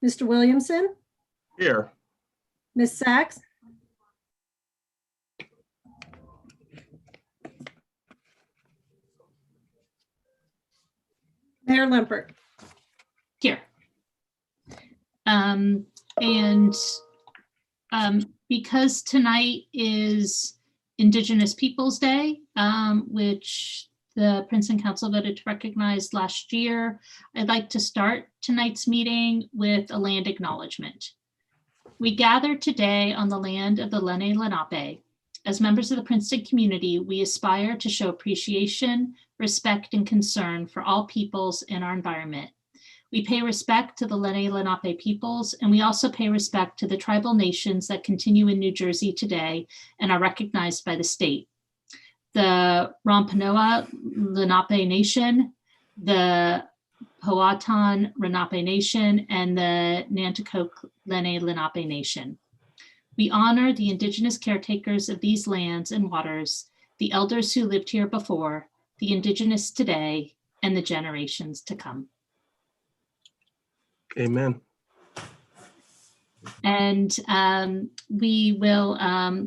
Mr. Williamson, Here. Ms. Sachs, Mayor Limpert. Here. Because tonight is Indigenous Peoples Day, which the Princeton Council voted to recognize last year, I'd like to start tonight's meeting with a land acknowledgement. We gather today on the land of the Lenni Lenape. As members of the Princeton community, we aspire to show appreciation, respect, and concern for all peoples in our environment. We pay respect to the Lenni Lenape peoples, and we also pay respect to the tribal nations that continue in New Jersey today and are recognized by the state. The Wampanoag Lenape Nation, the Powhatan Lenape Nation, and the Nanticoke Lenni Lenape Nation. We honor the indigenous caretakers of these lands and waters, the elders who lived here before, the indigenous today, and the generations to come. Amen. And we will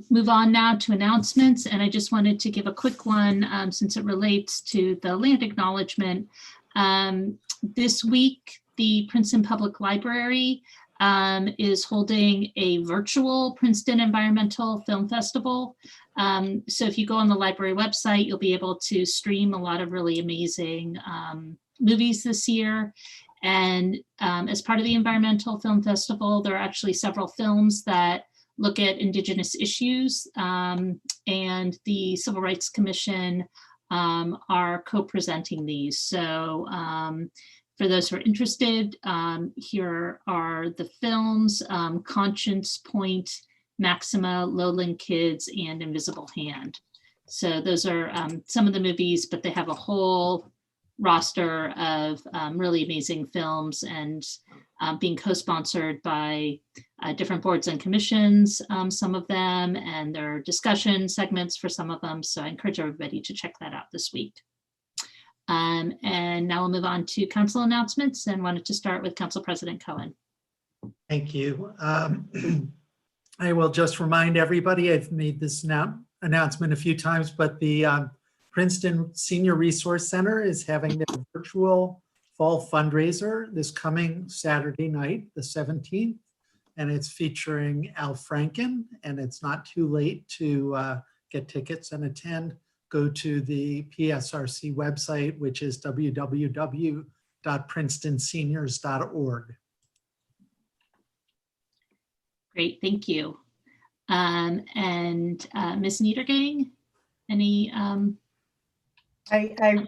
move on now to announcements. And I just wanted to give a quick one since it relates to the land acknowledgement. This week, the Princeton Public Library is holding a virtual Princeton Environmental Film Festival. So if you go on the library website, you'll be able to stream a lot of really amazing movies this year. And as part of the Environmental Film Festival, there are actually several films that look at Indigenous issues, and the Civil Rights Commission are co-presenting these. So for those who are interested, here are the films: Conscience Point, Maxima, Lowland Kids, and Invisible Hand. So those are some of the movies, but they have a whole roster of really amazing films, and being co-sponsored by different boards and commissions, some of them, and there are discussion segments for some of them. So I encourage everybody to check that out this week. And now we'll move on to council announcements, and wanted to start with Council President Cohen. Thank you. I will just remind everybody, I've made this announcement a few times, but the Princeton Senior Resource Center is having their virtual fall fundraiser this coming Saturday night, the 17th, and it's featuring Al Franken, and it's not too late to get tickets and attend. Go to the PSRC website, which is www.princetonseniors.org. Great, thank you. And Ms. Niedergang, any? I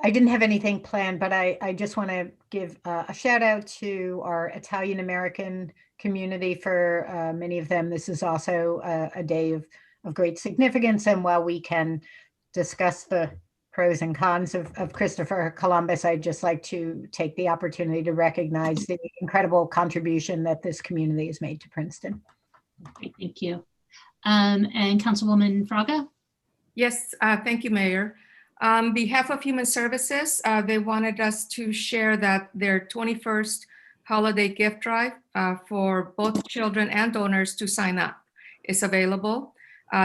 didn't have anything planned, but I just want to give a shout out to our Italian American community. For many of them, this is also a day of great significance. And while we can discuss the pros and cons of Christopher Columbus, I'd just like to take the opportunity to recognize the incredible contribution that this community has made to Princeton. Great, thank you. And Councilwoman Fraga? Yes, thank you, Mayor. On behalf of Human Services, they wanted us to share that their 21st holiday gift drive for both children and donors to sign up is available.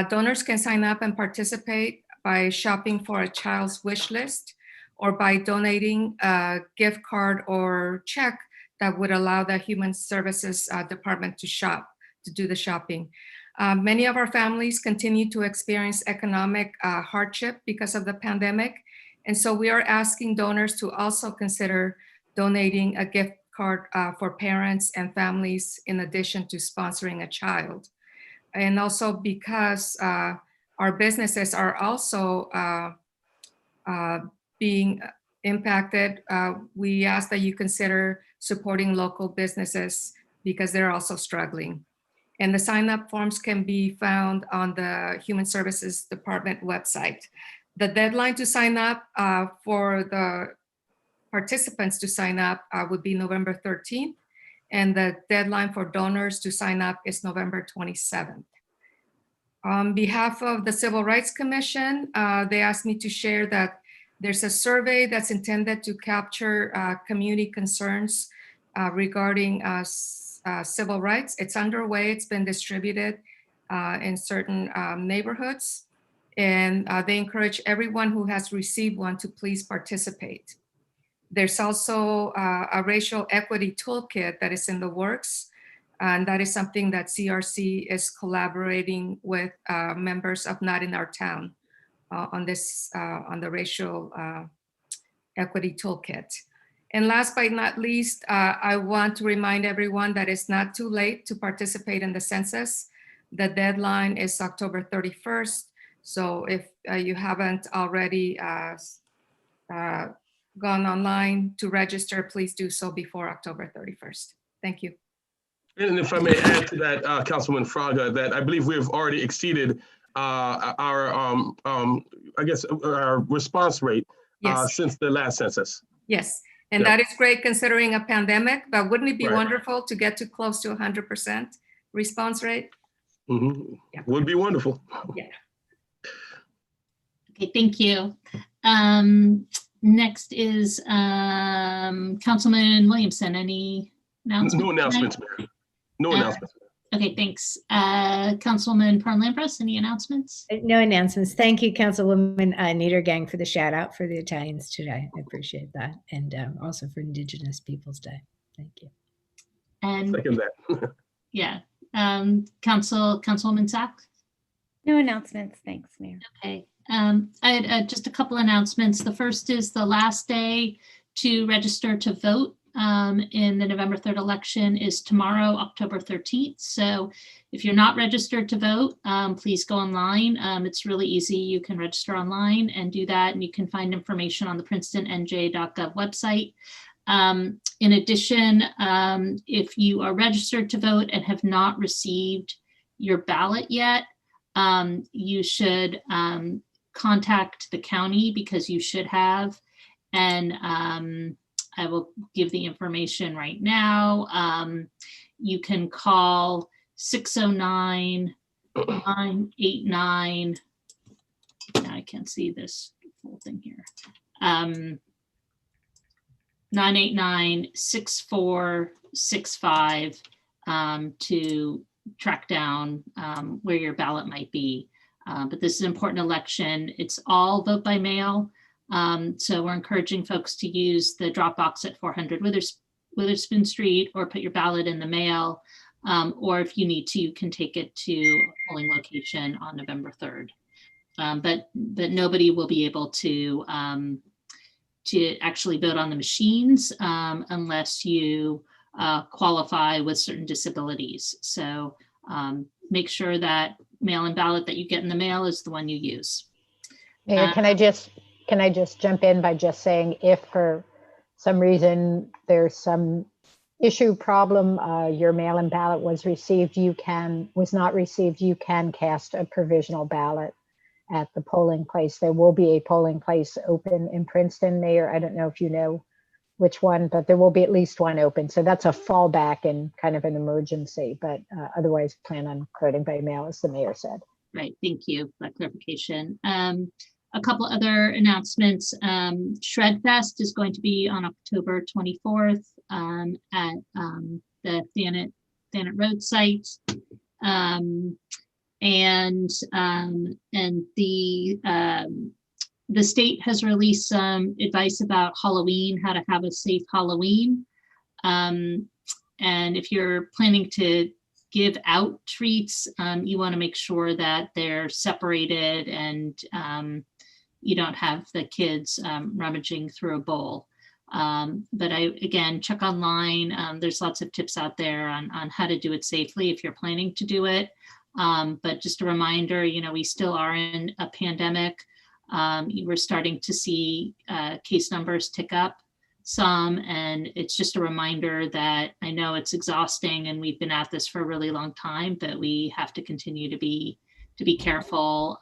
Donors can sign up and participate by shopping for a child's wish list, or by donating a gift card or check that would allow the Human Services Department to do the shopping. Many of our families continue to experience economic hardship because of the pandemic. And so we are asking donors to also consider donating a gift card for parents and families, in addition to sponsoring a child. And also because our businesses are also being impacted, we ask that you consider supporting local businesses because they're also struggling. And the sign-up forms can be found on the Human Services Department website. The deadline to sign up for the participants to sign up would be November 13th, and the deadline for donors to sign up is November 27th. On behalf of the Civil Rights Commission, they asked me to share that there's a survey that's intended to capture community concerns regarding civil rights. It's underway. It's been distributed in certain neighborhoods. And they encourage everyone who has received one to please participate. There's also a racial equity toolkit that is in the works. And that is something that CRC is collaborating with members of Not in Our Town on this, on the racial equity toolkit. And last but not least, I want to remind everyone that it's not too late to participate in the census. The deadline is October 31st. So if you haven't already gone online to register, please do so before October 31st. Thank you. And if I may add to that, Councilwoman Fraga, that I believe we've already exceeded our, I guess, our response rate Yes. since the last census. Yes. And Yeah. that is great considering a pandemic, but wouldn't it be Right. wonderful to get to close to 100% response rate? Mhm. Yeah. Would be wonderful. Okay, thank you. Next is Councilman Williamson. Any announcements? No announcements, Mayor. No Uh, announcements. Okay, thanks. Councilwoman Parham-Lampress, any announcements? No announcements. Thank you, Councilwoman Niedergang, for the shout out for the Italians today. I appreciate that. And also for Indigenous Peoples Day. Thank you. And Second that. yeah, Councilwoman Sachs? No announcements. Thanks, Mayor. Okay. I had just a couple announcements. The first is the last day to register to vote in the November 3rd election is tomorrow, October 13th. So if you're not registered to vote, please go online. It's really easy. You can register online and do that. And you can find information on the princetonnj.gov website. In addition, if you are registered to vote and have not received your ballot yet, you should contact the county because you should have. And I will give the information right now. You can call 609-989. Now I can't see this full thing here. 989-6465 to track down where your ballot might be. But this is an important election. It's all vote by mail. So we're encouraging folks to use the drop box at 400 Witherspoon Street or put your ballot in the mail. Or if you need to, you can take it to a polling location on November 3rd. But nobody will be able to actually vote on the machines unless you qualify with certain disabilities. So make sure that mail-in ballot that you get in the mail is the one you use. Mayor, can I just jump in by just saying, if for some reason there's some issue problem, your mail-in ballot was not received, you can cast a provisional ballot at the polling place. There will be a polling place open in Princeton, Mayor. I don't know if you know which one, but there will be at least one open. So that's a fallback and kind of an emergency, but otherwise plan on voting by mail, as the mayor said. Right, thank you for that clarification. A couple other announcements. Shred Fest is going to be on October 24th at the Thanet Road site. And the state has released some advice about Halloween, how to have a safe Halloween. And if you're planning to give out treats, you want to make sure that they're separated and you don't have the kids rummaging through a bowl. But again, check online. There's lots of tips out there on how to do it safely if you're planning to do it. But just a reminder, we still are in a pandemic. We're starting to see case numbers tick up some, and it's just a reminder that I know it's exhausting and we've been at this for a really long time, but we have to continue to be careful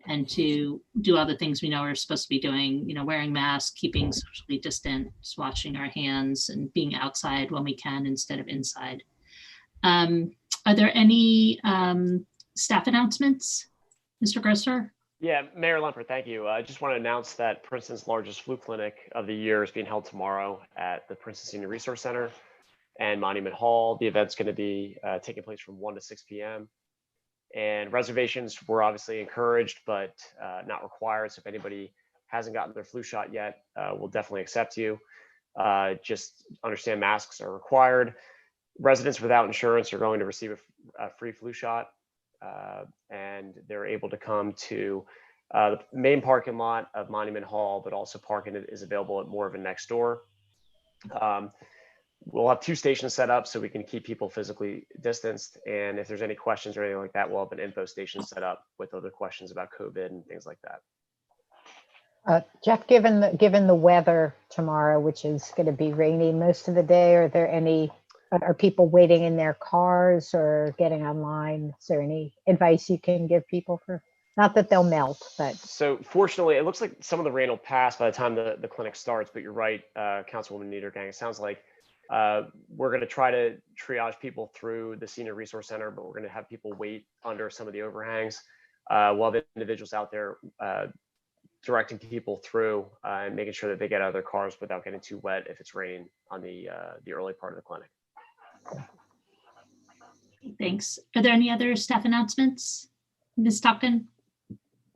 and to do all the things we know we're supposed to be doing, wearing masks, keeping socially distant, just washing our hands, and being outside when we can instead of inside. Are there any staff announcements, Mr. Grosser? Yeah, Mayor Lumpert, thank you. I just want to announce that Princeton's largest flu clinic of the year is being held tomorrow at the Princeton Senior Resource Center and Monument Hall. The event's going to be taking place from 1 to 6 p.m. And reservations were obviously encouraged, but not required. So if anybody hasn't gotten their flu shot yet, we'll definitely accept you. Just understand masks are required. Residents without insurance are going to receive a free flu shot, and they're able to come to the main parking lot of Monument Hall, but also parking is available at Morven next door. We'll have 2 stations set up so we can keep people physically distanced. And if there's any questions or anything like that, we'll have an info station set up with other questions about COVID and things like that. Jeff, given the weather tomorrow, which is going to be rainy most of the day, are people waiting in their cars or getting online? Is there any advice you can give people for, not that they'll melt, but? So fortunately, it looks like some of the rain will pass by the time the clinic starts, but you're right, Councilwoman Niedergang, it sounds like we're going to try to triage people through the Senior Resource Center, but we're going to have people wait under some of the overhangs while the individuals out there directing people through and making sure that they get out of their cars without getting too wet if it's raining on the early part of the clinic. Thanks. Are there any other staff announcements? Ms. Stockton?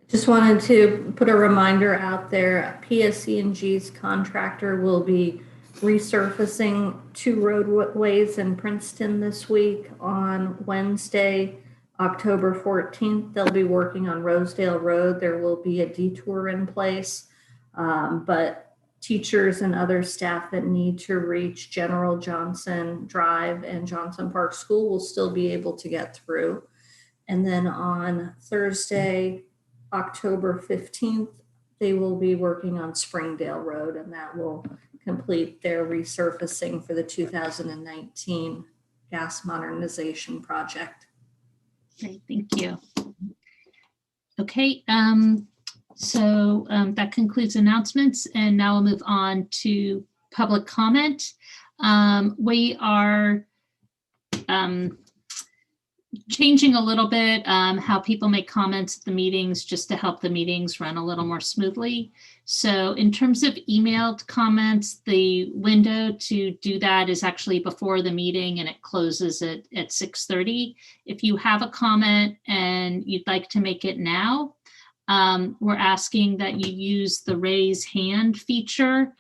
Just wanted to put a reminder out there. PSC&G's contractor will be resurfacing 2 roadways in Princeton this week. On Wednesday, October 14th, they'll be working on Rosedale Road. There will be a detour in place, but teachers and other staff that need to reach General Johnson Drive and Johnson Park School will still be able to get through. And then on Thursday, October 15th, they will be working on Springdale Road, and that will complete their resurfacing for the 2019 gas modernization project. Great, thank you. Okay, so that concludes announcements, and now we'll move on to public comment. We are changing a little bit how people make comments at the meetings just to help the meetings run a little more smoothly. So in terms of emailed comments, the window to do that is actually before the meeting and it closes at 6:30. If you have a comment and you'd like to make it now, we're asking that you use the raise hand feature.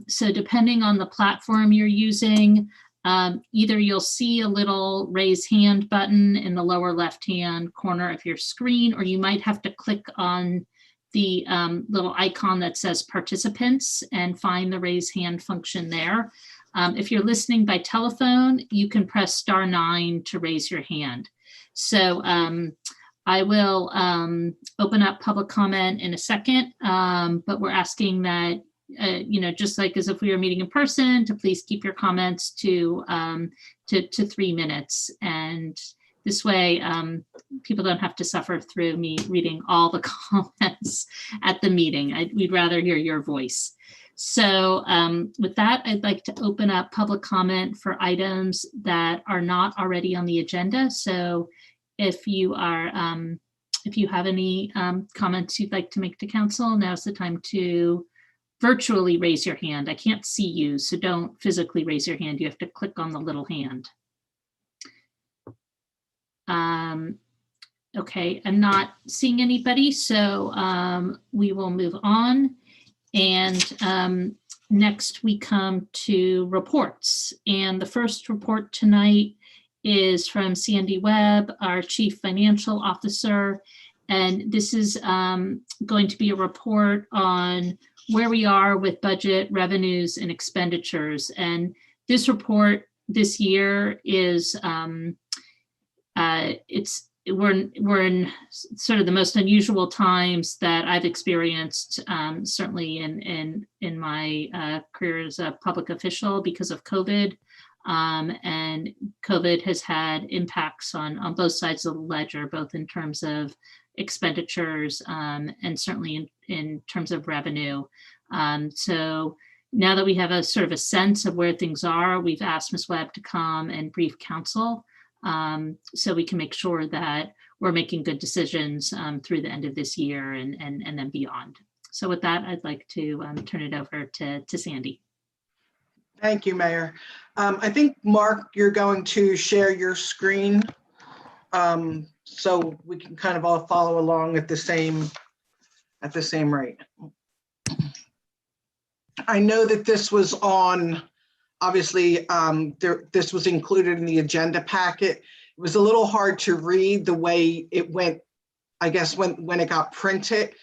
So depending on the platform you're using, either you'll see a little raise hand button in the lower left-hand corner of your screen, or you might have to click on the little icon that says participants and find the raise hand function there. If you're listening by telephone, you can press *9 to raise your hand. So I will open up public comment in a second, but we're asking that just like as if we were meeting in person, to please keep your comments to 3 minutes. And this way, people don't have to suffer through me reading all the comments at the meeting. We'd rather hear your voice. So with that, I'd like to open up public comment for items that are not already on the agenda. So if you have any comments you'd like to make to council, now's the time to virtually raise your hand. I can't see you, so don't physically raise your hand. You have to click on the little hand. Okay, I'm not seeing anybody, so we will move on. And next we come to reports. And the first report tonight is from Sandy Webb, our Chief Financial Officer. And this is going to be a report on where we are with budget revenues and expenditures. And this report this year is, we're in sort of the most unusual times that I've experienced, certainly in my career as a public official because of COVID. And COVID has had impacts on both sides of the ledger, both in terms of expenditures and certainly in terms of revenue. So now that we have a sort of a sense of where things are, we've asked Ms. Webb to come and brief council so we can make sure that we're making good decisions through the end of this year and then beyond. So with that, I'd like to turn it over to Sandy. Thank you, Mayor. I think, Mark, you're going to share your screen so we can kind of all follow along at the same rate. I know that this was on, obviously, this was included in the agenda packet. It was a little hard to read the way it went, I guess, when it got printed.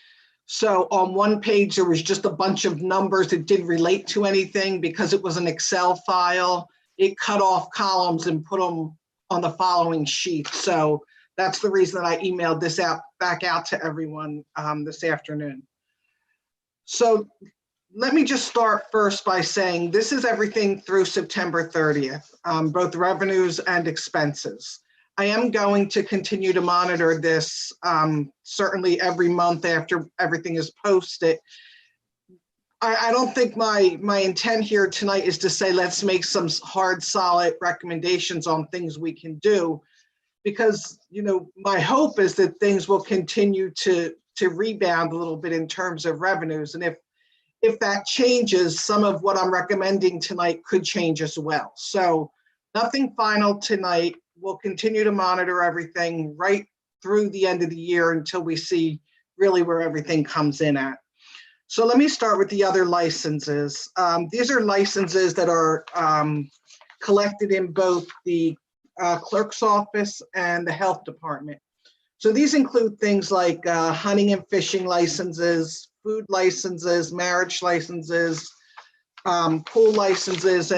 So on one page, there was just a bunch of numbers that didn't relate to anything because it was an Excel file. It cut off columns and put them on the following sheet. So that's the reason that I emailed this back out to everyone this afternoon. So let me just start first by saying this is everything through September 30th, both revenues and expenses. I am going to continue to monitor this certainly every month after everything is posted. I don't think my intent here tonight is to say, let's make some hard, solid recommendations on things we can do, because, you know, my hope is that things will continue to rebound a little bit in terms of revenues. And if that changes, some of what I'm recommending tonight could change as well. So nothing final tonight. We'll continue to monitor everything right through the end of the year until we see really where everything comes in at. So let me start with the other licenses. These are licenses that are collected in both the clerk's office and the health department. So these include things like hunting and fishing licenses, food licenses, marriage licenses, pool licenses,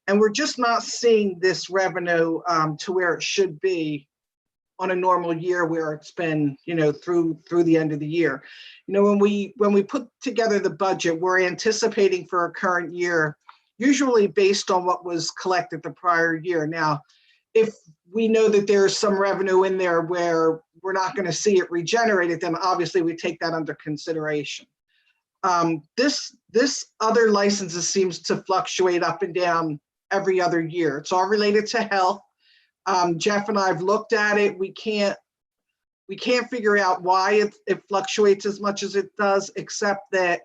and we're just not seeing this revenue to where it should be on a normal year where it's been, you know, through the end of the year. You know, when we put together the budget, we're anticipating for a current year, usually based on what was collected the prior year. Now, if we know that there's some revenue in there where we're not going to see it regenerated, then obviously we take that under consideration. This other licenses seems to fluctuate up and down every other year. It's all related to health. Jeff and I have looked at it. We can't figure out why it fluctuates as much as it does, except that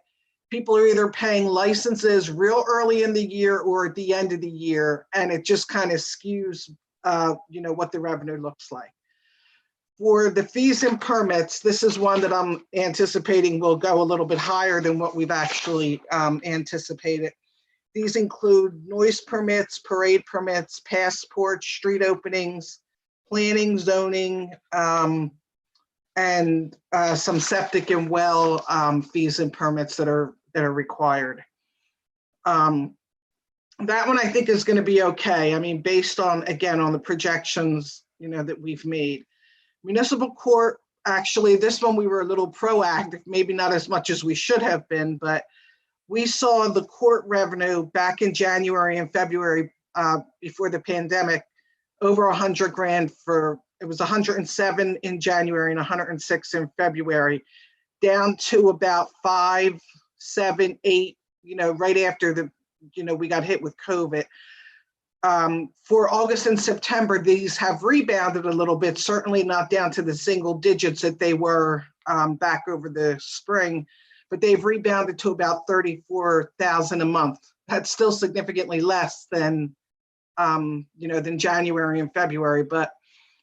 people are either paying licenses real early in the year or at the end of the year, and it just kind of skews, you know, what the revenue looks like. For the fees and permits, this is one that I'm anticipating will go a little bit higher than what we've actually anticipated. These include noise permits, parade permits, passports, street openings, planning, zoning, and some septic and well fees and permits that are required. That one I think is going to be okay. I mean, based on, again, on the projections, you know, that we've made. Municipal court, actually, this one we were a little proactive, maybe not as much as we should have been, but we saw the court revenue back in January and February before the pandemic, over 100 grand it was 107 in January and 106 in February, down to about 5, 7, 8, you know, right after we got hit with COVID. For August and September, these have rebounded a little bit, certainly not down to the single digits that they were back over the spring, but they've rebounded to about 34,000 a month. That's still significantly less than, than January and February, but,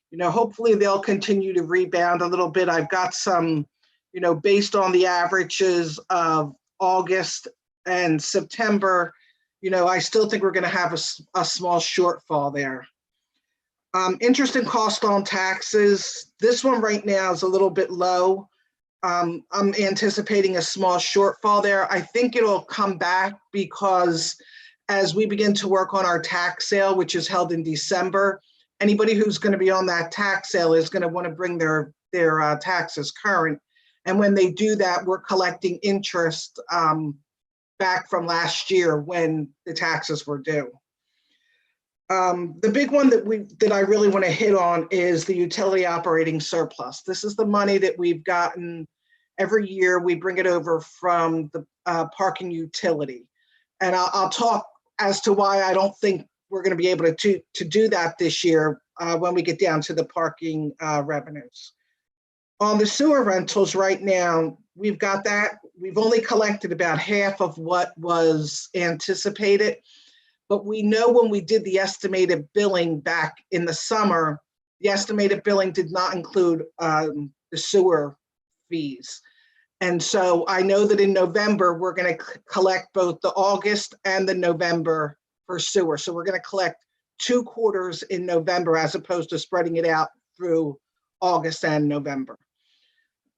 you know, hopefully they'll continue to rebound a little bit. I've got some, you know, based on the averages of August and September, you know, I still think we're going to have a small shortfall there. Interest and cost on taxes. This one right now is a little bit low. I'm anticipating a small shortfall there. I think it'll come back because as we begin to work on our tax sale, which is held in December, anybody who's going to be on that tax sale is going to want to bring their taxes current. And when they do that, we're collecting interest back from last year when the taxes were due. The big one that I really want to hit on is the utility operating surplus. This is the money that we've gotten every year. We bring it over from the parking utility. And I'll talk as to why I don't think we're going to be able to do that this year. when we get down to the parking revenues. On the sewer rentals right now, we've got that. We've only collected about half of what was anticipated, but we know when we did the estimated billing back in the summer, the estimated billing did not include the sewer fees. And so I know that in November, we're going to collect both the August and the November for sewer. So we're going to collect 2 quarters in November as opposed to spreading it out through August and November.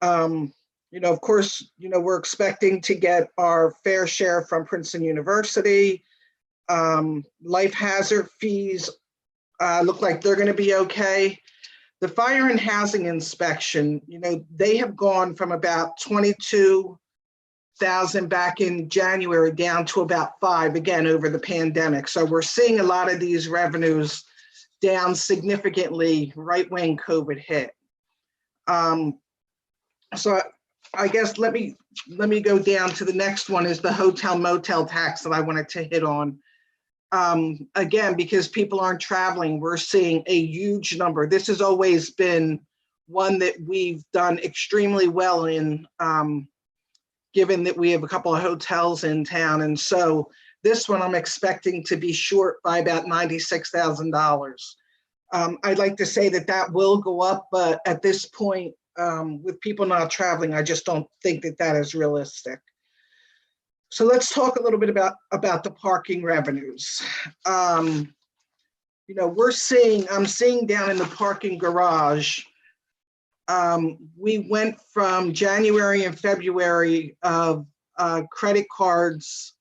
Of course, we're expecting to get our fair share from Princeton University. Life hazard fees look like they're going to be okay. The fire and housing inspection, they have gone from about 22,000 back in January down to about 5 again over the pandemic. So we're seeing a lot of these revenues down significantly right when COVID hit. So I guess let me go down to the next one is the hotel motel tax that I wanted to hit on. Again, because people aren't traveling, we're seeing a huge number. This has always been one that we've done extremely well in, given that we have a couple of hotels in town. And so this one I'm expecting to be short by about $96,000. I'd like to say that that will go up, but at this point, with people not traveling, I just don't think that that is realistic. So let's talk a little bit about the parking revenues. I'm seeing down in the parking garage, we went from January and February of credit cards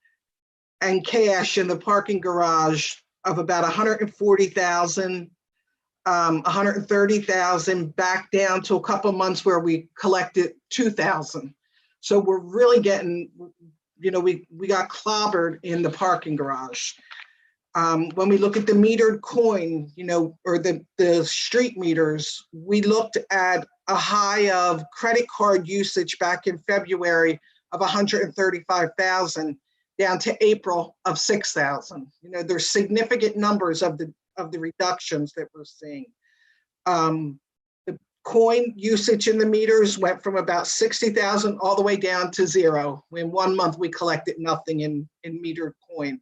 and cash in the parking garage of about 140,000, 130,000 back down to a couple months where we collected 2,000. So we're really getting, we got clobbered in the parking garage. When we look at the metered coin, or the street meters, we looked at a high of credit card usage back in February of 135,000 down to April of 6,000. There's significant numbers of the reductions that we're seeing. The coin usage in the meters went from about 60,000 all the way down to 0. In 1 month, we collected nothing in metered coin.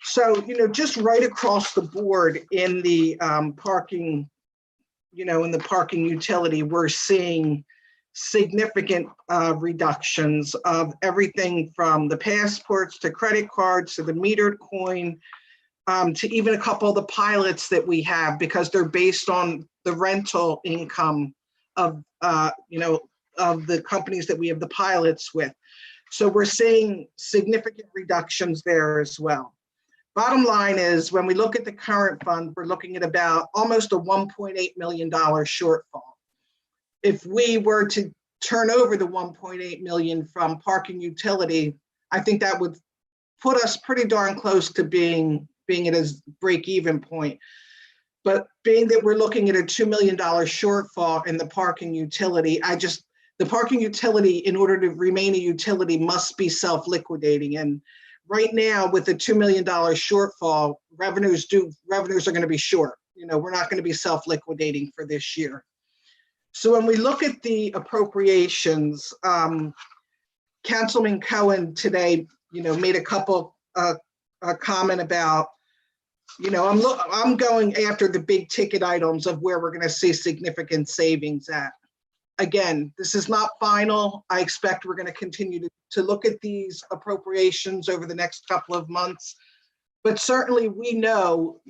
So, just right across the board in the parking, in the parking utility, we're seeing significant reductions of everything from the passports to credit cards to the metered coin, to even a couple of the pilots that we have, because they're based on the rental income of, of the companies that we have the pilots with. So we're seeing significant reductions there as well. Bottom line is, when we look at the current fund, we're looking at about almost a $1.8 million shortfall. If we were to turn over the 1.8 million from parking utility, I think that would put us pretty darn close to being at a break-even point. But being that we're looking at a $2 million shortfall in the parking utility, the parking utility, in order to remain a utility, must be self-liquidating. And right now, with the $2 million shortfall, revenues are going to be short. We're not going to be self-liquidating for this year. So when we look at the appropriations, Councilman Cohen today, made a couple comment about, I'm going after the big ticket items of where we're going to see significant savings at. Again, this is not final. I expect we're going to continue to look at these appropriations over the next couple of months. But certainly we know,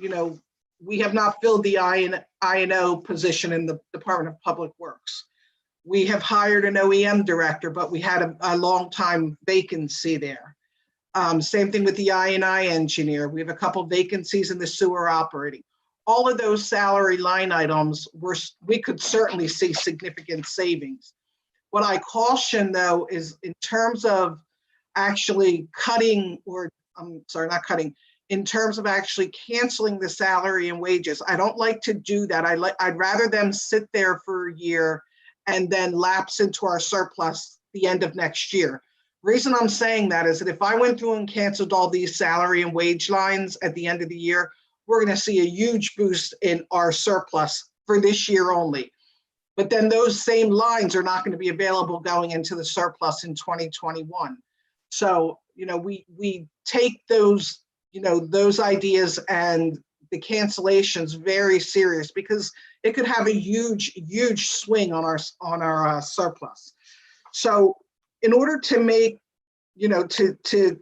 we have not filled the I&O position in the Department of Public Works. We have hired an OEM director, but we had a long time vacancy there. Same thing with the I&I engineer. We have a couple vacancies in the sewer operating. All of those salary line items, we could certainly see significant savings. What I caution, though, is in terms of actually cutting, or I'm sorry, not cutting, in terms of actually canceling the salary and wages. I don't like to do that. I'd rather them sit there for a year and then lapse into our surplus the end of next year. Reason I'm saying that is that if I went through and canceled all these salary and wage lines at the end of the year, we're going to see a huge boost in our surplus for this year only. But then those same lines are not going to be available going into the surplus in 2021. So, we take those, those ideas and the cancellations very serious, because it could have a huge swing on our surplus. So in order to make, to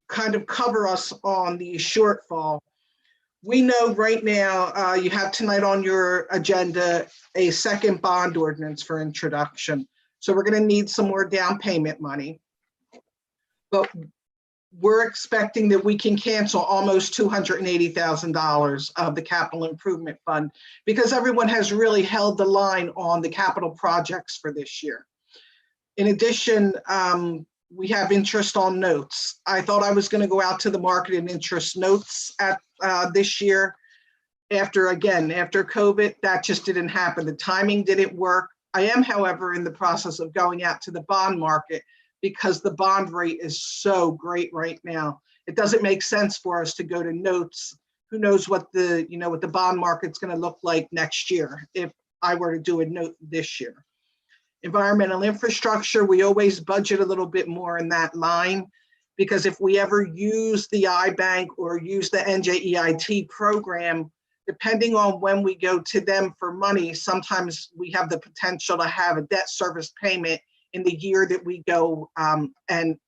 kind of cover us on the shortfall, we know right now you have tonight on your agenda a second bond ordinance for introduction. So we're going to need some more down payment money. But we're expecting that we can cancel almost $280,000 of the capital improvement fund, because everyone has really held the line on the capital projects for this year. In addition, we have interest on notes. I thought I was going to go out to the market and interest notes at this year. After COVID, that just didn't happen. The timing didn't work. I am, however, in the process of going out to the bond market, because the bond rate is so great right now. It doesn't make sense for us to go to notes. Who knows what what the bond market's going to look like next year if I were to do a note this year. Environmental infrastructure, we always budget a little bit more in that line, because if we ever use the iBank or use the NJEIT program, depending on when we go to them for money, sometimes we have the potential to have a debt service payment in the year that we go and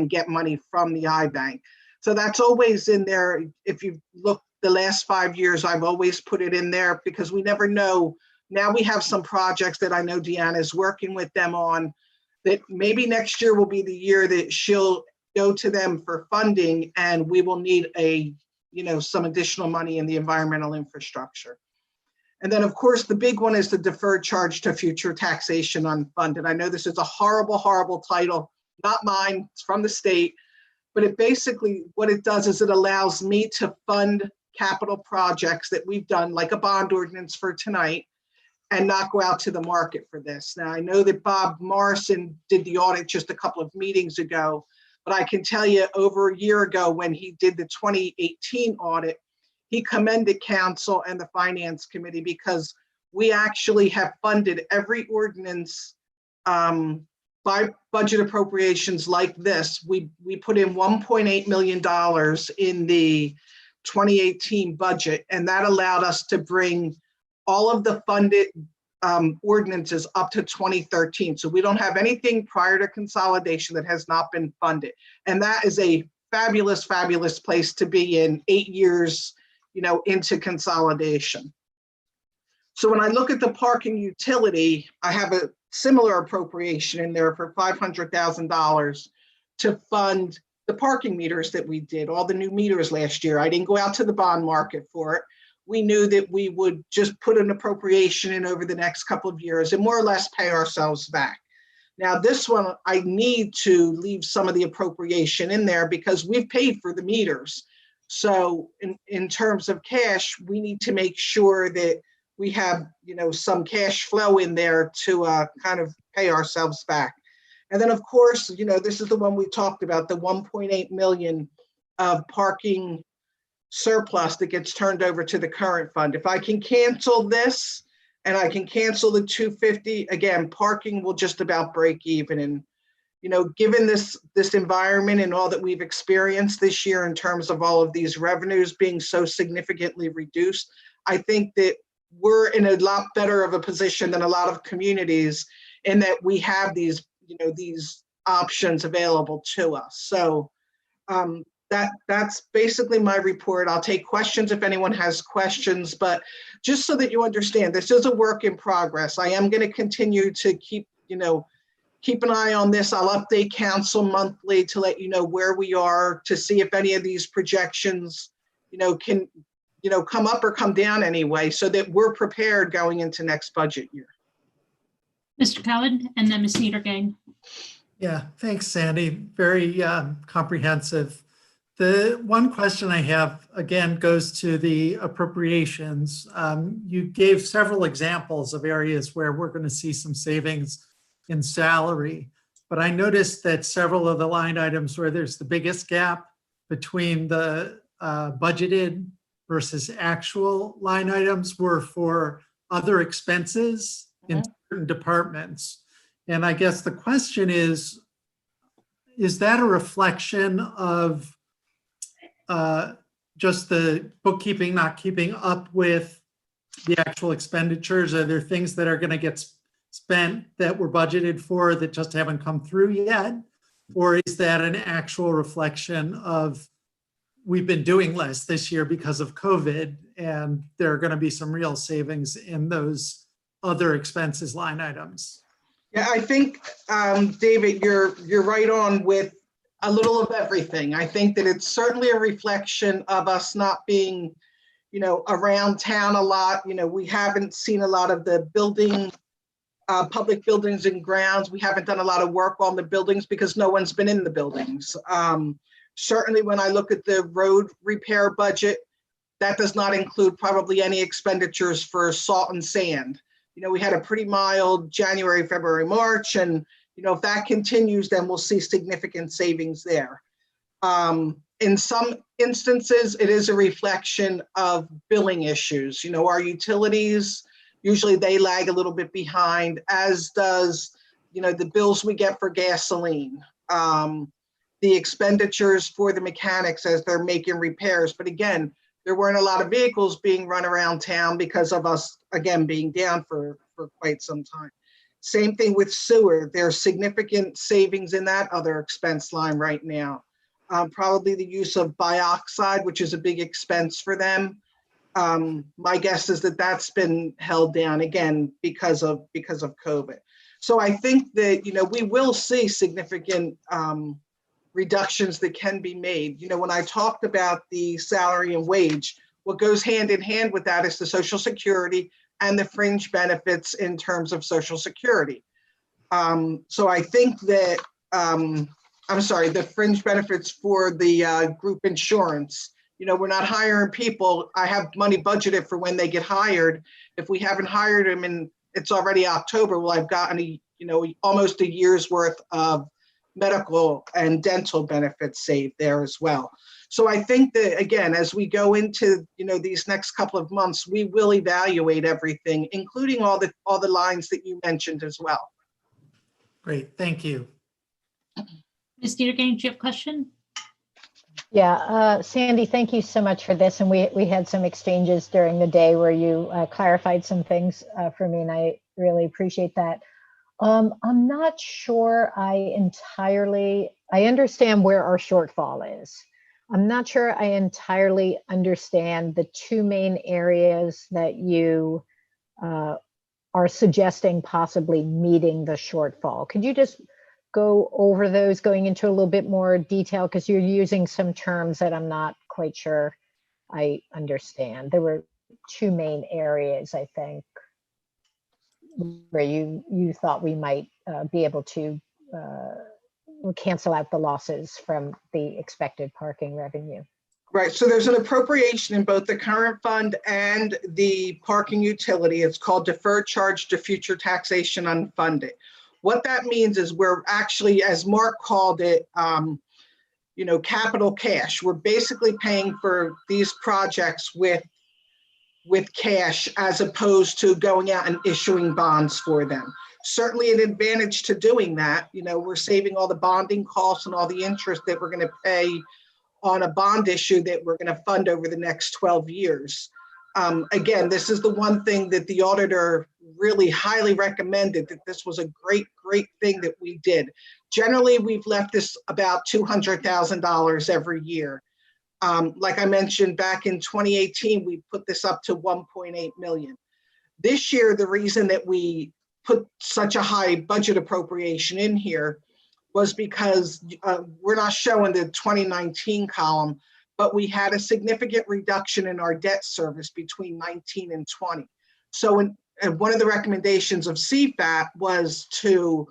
get money from the iBank. So that's always in there. If you look the last 5 years, I've always put it in there, because we never know. Now we have some projects that I know Deanna is working with them on, that maybe next year will be the year that she'll go to them for funding, and we will need some additional money in the environmental infrastructure. And then, of course, the big one is the deferred charge to future taxation unfunded. I know this is a horrible, horrible title, not mine, it's from the state, but it basically, what it does is it allows me to fund capital projects that we've done, like a bond ordinance for tonight, and not go out to the market for this. Now, I know that Bob Morrison did the audit just a couple of meetings ago, but I can tell you over a year ago when he did the 2018 audit, he commended council and the finance committee, because we actually have funded every ordinance by budget appropriations like this. We put in $1.8 million in the 2018 budget, and that allowed us to bring all of the funded ordinances up to 2013. So we don't have anything prior to consolidation that has not been funded. And that is a fabulous, fabulous place to be in 8 years, into consolidation. So when I look at the parking utility, I have a similar appropriation in there for $500,000 to fund the parking meters that we did, all the new meters last year. I didn't go out to the bond market for it. We knew that we would just put an appropriation in over the next couple of years and more or less pay ourselves back. Now this one, I need to leave some of the appropriation in there because we've paid for the meters. So in terms of cash, we need to make sure that we have, some cash flow in there to kind of pay ourselves back. And then of course, this is the one we talked about, the 1.8 million of parking surplus that gets turned over to the current fund. If I can cancel this and I can cancel the 250, again, parking will just about break even. And, given this environment and all that we've experienced this year in terms of all of these revenues being so significantly reduced, I think that we're in a lot better of a position than a lot of communities in that we have these, these options available to us. So that's basically my report. I'll take questions if anyone has questions, but just so that you understand, this is a work in progress. I am going to continue to keep an eye on this. I'll update council monthly to let you know where we are, to see if any of these projections, can, come up or come down anyway, so that we're prepared going into next budget year. Mr. Cowan, and then Ms. Niedergang. Yeah, thanks, Sandy. Very comprehensive. The one question I have, again, goes to the appropriations. You gave several examples of areas where we're going to see some savings in salary, but I noticed that several of the line items where there's the biggest gap between the budgeted versus actual line items were for other expenses in certain departments. And I guess the question is that a reflection of just the bookkeeping not keeping up with the actual expenditures? Are there things that are going to get spent that were budgeted for that just haven't come through yet? Or is that an actual reflection of we've been doing less this year because of COVID and there are going to be some real savings in those other expenses line items? Yeah, I think, David, you're right on with a little of everything. I think that it's certainly a reflection of us not being, around town a lot. We haven't seen a lot of the public buildings and grounds. We haven't done a lot of work on the buildings because no one's been in the buildings. Certainly when I look at the road repair budget, that does not include probably any expenditures for salt and sand. We had a pretty mild January, February, March, and if that continues, then we'll see significant savings there. In some instances, it is a reflection of billing issues. Our utilities, usually they lag a little bit behind, as does, the bills we get for gasoline, the expenditures for the mechanics as they're making repairs. But again, there weren't a lot of vehicles being run around town because of us, again, being down for quite some time. Same thing with sewer. There's significant savings in that other expense line right now. Probably the use of bioxide, which is a big expense for them. My guess is that that's been held down again because of COVID. So I think that, we will see significant reductions that can be made. When I talked about the salary and wage, what goes hand in hand with that is the Social Security and the fringe benefits in terms of Social Security. So I think that, the fringe benefits for the group insurance. We're not hiring people. I have money budgeted for when they get hired. If we haven't hired them and it's already October, well, I've gotten almost a year's worth of medical and dental benefits saved there as well. So I think that, again, as we go into these next couple of months, we will evaluate everything, including all the lines that you mentioned as well. Great, thank you. Ms. Niedergang, do you have a question? Yeah, Sandy, thank you so much for this. And we had some exchanges during the day where you clarified some things for me, and I really appreciate that. I'm not sure I understand where our shortfall is. I'm not sure I entirely understand the two main areas that you are suggesting possibly meeting the shortfall. Could you just go over those, going into a little bit more detail, because you're using some terms that I'm not quite sure I understand. There were two main areas, I think, where you thought we might be able to cancel out the losses from the expected parking revenue. Right, so there's an appropriation in both the current fund and the parking utility. It's called deferred charge to future taxation unfunded. What that means is we're actually, as Mark called it, capital cash. We're basically paying for these projects with cash as opposed to going out and issuing bonds for them. Certainly an advantage to doing that. We're saving all the bonding costs and all the interest that we're going to pay on a bond issue that we're going to fund over the next 12 years. Again, this is the one thing that the auditor really highly recommended, that this was a great thing that we did. Generally, we've left this about $200,000 every year. Like I mentioned, back in 2018, we put this up to 1.8 million. This year, the reason that we put such a high budget appropriation in here was because we're not showing the 2019 column, but we had a significant reduction in our debt service between 19 and 20. So and one of the recommendations of CFAT was to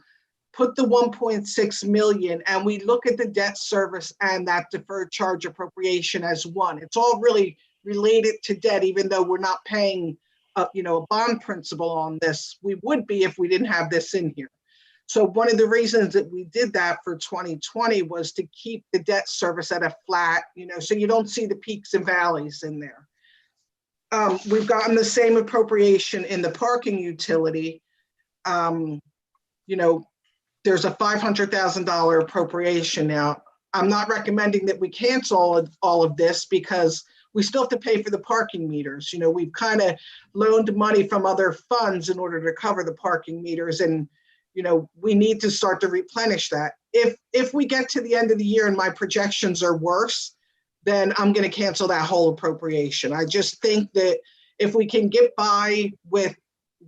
put the 1.6 million, and we look at the debt service and that deferred charge appropriation as one. It's all really related to debt, even though we're not paying a bond principal on this. We would be if we didn't have this in here. So one of the reasons that we did that for 2020 was to keep the debt service at a flat, so you don't see the peaks and valleys in there. we've gotten the same appropriation in the parking utility. You know, there's a $500,000 appropriation now. I'm not recommending that we cancel all of this because we still have to pay for the parking meters. You know, we've kind of loaned money from other funds in order to cover the parking meters, and you know, we need to start to replenish that. If we get to the end of the year and my projections are worse, then I'm going to cancel that whole appropriation. I just think that if we can get by with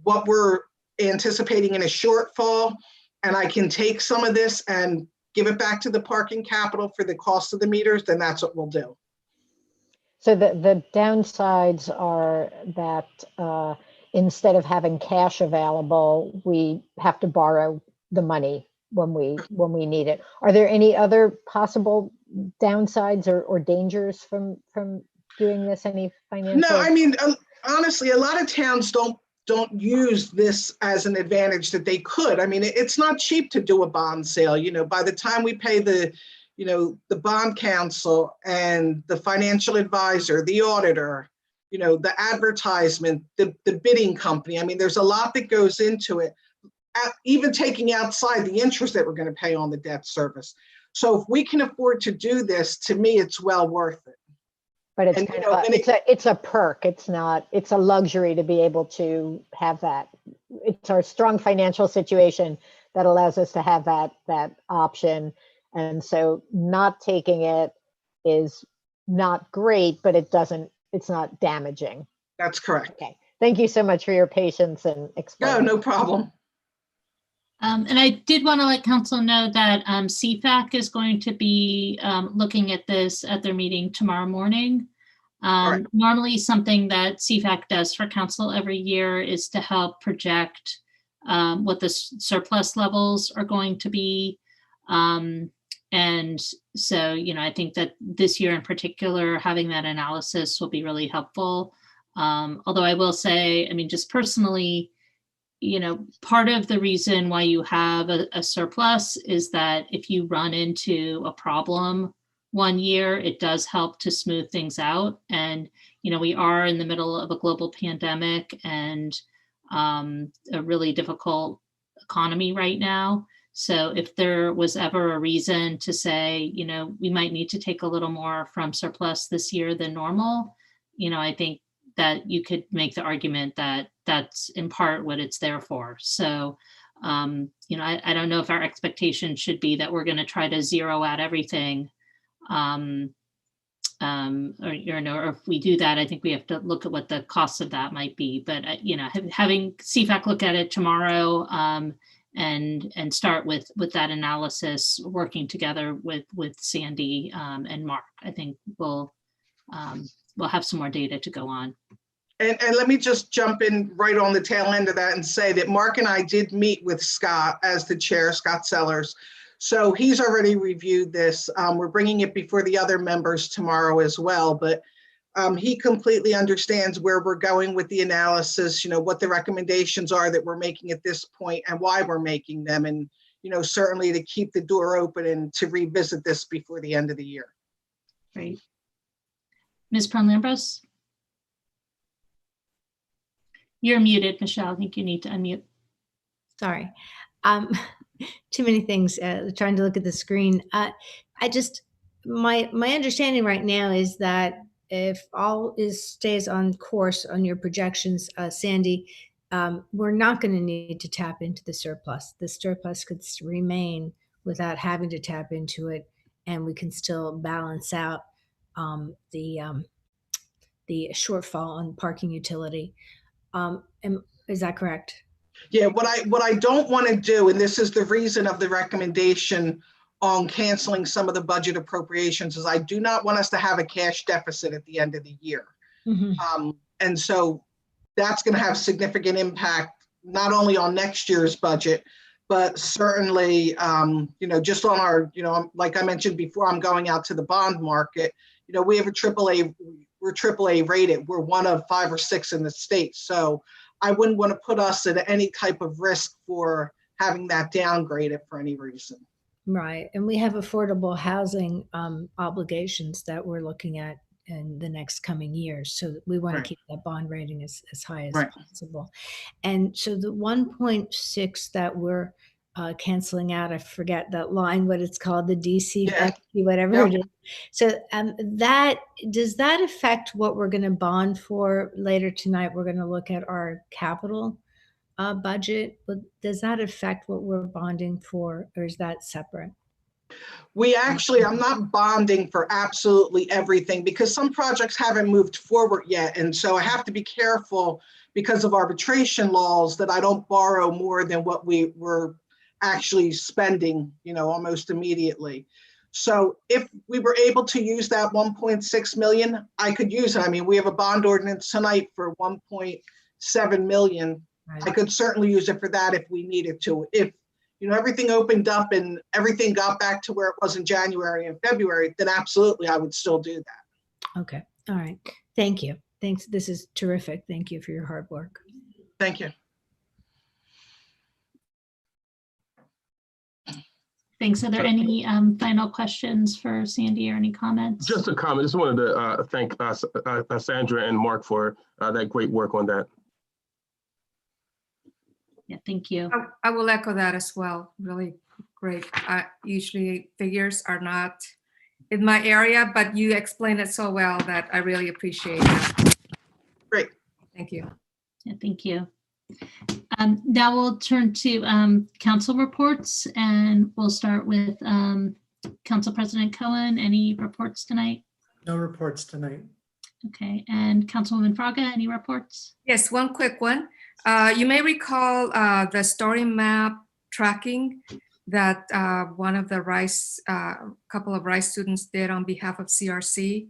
what we're anticipating in a shortfall, and I can take some of this and give it back to the parking capital for the cost of the meters, then that's what we'll do. So the downsides are that instead of having cash available, we have to borrow the money when we need it. Are there any other possible downsides or dangers from doing this? Any financial? No, I mean, honestly, a lot of towns don't use this as an advantage that they could. I mean, it's not cheap to do a bond sale. You know, by the time we pay the bond counsel and the financial advisor, the auditor, you know, the advertisement, the bidding company. I mean, there's a lot that goes into it, even taking outside the interest that we're going to pay on the debt service. So if we can afford to do this, to me, it's well worth it. But it's kind of it's a perk. It's a luxury to be able to have that. It's our strong financial situation that allows us to have that option. And so not taking it is not great, but it's not damaging. That's correct. Okay. Thank you so much for your patience and explaining. No problem. And I did want to let council know that CFAC is going to be looking at this at their meeting tomorrow morning. Right. Normally something that CFAC does for council every year is to help project what the surplus levels are going to be. And so, you know, I think that this year in particular, having that analysis will be really helpful. Although I will say, I mean, just personally, you know, part of the reason why you have a surplus is that if you run into a problem one year, it does help to smooth things out. And, you know, we are in the middle of a global pandemic and a really difficult economy right now. So if there was ever a reason to say, you know, we might need to take a little more from surplus this year than normal, you know, I think that you could make the argument that that's in part what it's there for. So, you know, I don't know if our expectation should be that we're going to try to zero out everything. Or, you know, or if we do that, I think we have to look at what the costs of that might be. But, you know, having CFAC look at it tomorrow and start with that analysis, working together with Sandy and Mark, I think we'll have some more data to go on. And let me just jump in right on the tail end of that and say that Mark and I did meet with Scott as the chair, Scott Sellers. So he's already reviewed this. We're bringing it before the other members tomorrow as well, but he completely understands where we're going with the analysis, you know, what the recommendations are that we're making at this point and why we're making them. And, you know, certainly to keep the door open and to revisit this before the end of the year. Great. Ms. Pern-Lambros? You're muted, Michelle. I think you need to unmute. Sorry. Too many things, trying to look at the screen. My understanding right now is that if all stays on course on your projections, Sandy, we're not going to need to tap into the surplus. The surplus could remain without having to tap into it, and we can still balance out the shortfall on parking utility. Is that correct? Yeah, what I don't want to do, and this is the reason of the recommendation on canceling some of the budget appropriations, is I do not want us to have a cash deficit at the end of the year. Mm-hmm. And so that's going to have significant impact, not only on next year's budget, but certainly, you know, just on our, you know, like I mentioned before, I'm going out to the bond market. You know, we have we're AAA rated. We're one of 5 or 6 in the state. So I wouldn't want to put us at any type of risk for having that downgraded for any reason. Right. And we have affordable housing obligations that we're looking at in the next coming years. So we want Right. to keep that bond rating as high as Right. possible. And so the 1.6 that we're canceling out, I forget that line, what it's called, the DC, Yeah. whatever Yep. it is. So does that affect what we're going to bond for later tonight? We're going to look at our capital budget. But does that affect what we're bonding for, or is that separate? I'm not bonding for absolutely everything because some projects haven't moved forward yet. And so I have to be careful because of arbitration laws that I don't borrow more than what we were actually spending, almost immediately. So if we were able to use that 1.6 million, I could use it. I mean, we have a bond ordinance tonight for 1.7 million. Right. I could certainly use it for that if we needed to. If everything opened up and everything got back to where it was in January and February, then absolutely I would still do that. Okay. All right. Thank you. Thanks. This is terrific. Thank you for your hard work. Thank you. Thanks. Are there any final questions for Sandy or any comments? Just a comment. Just wanted to thank Sandra and Mark for that great work on that. Yeah, thank you. I will echo that as well. Really great. Usually figures are not in my area, but you explained it so well that I really appreciate it. Great. Thank you. Yeah, thank you. Now we'll turn to council reports, and we'll start with Council President Cohen. Any reports tonight? No reports tonight. Okay, and Councilwoman Fraga, any reports? Yes, one quick one. You may recall the story map tracking that one of the couple of Rice students did on behalf of CRC.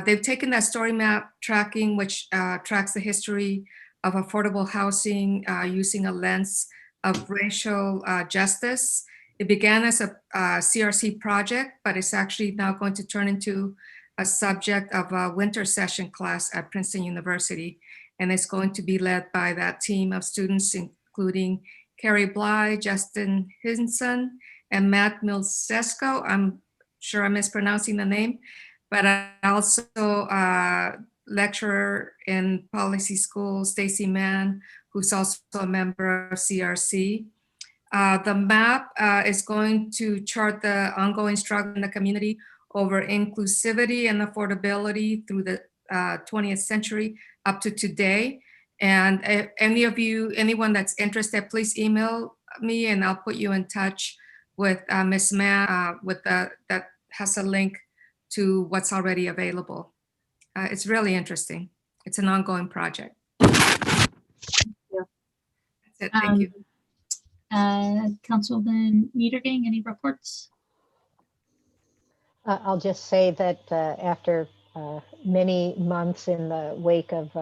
They've taken that story map tracking, which tracks the history of affordable housing using a lens of racial justice. It began as a CRC project, but it's actually now going to turn into a subject of a winter session class at Princeton University. And it's going to be led by that team of students, including Carrie Bly, Justin Hinson, and Matt Milsesko. I'm sure I'm mispronouncing the name, but I also lecturer in policy school, Stacy Mann, who's also a member of CRC. The map is going to chart the ongoing struggle in the community over inclusivity and affordability through the 20th century up to today. And if anyone that's interested, please email me and I'll put you in touch with Ms. Mann that has a link to what's already available. It's really interesting. It's an ongoing project. That's it. Thank you. Councilman Niedergang, any reports? I'll just say that after many months in the wake of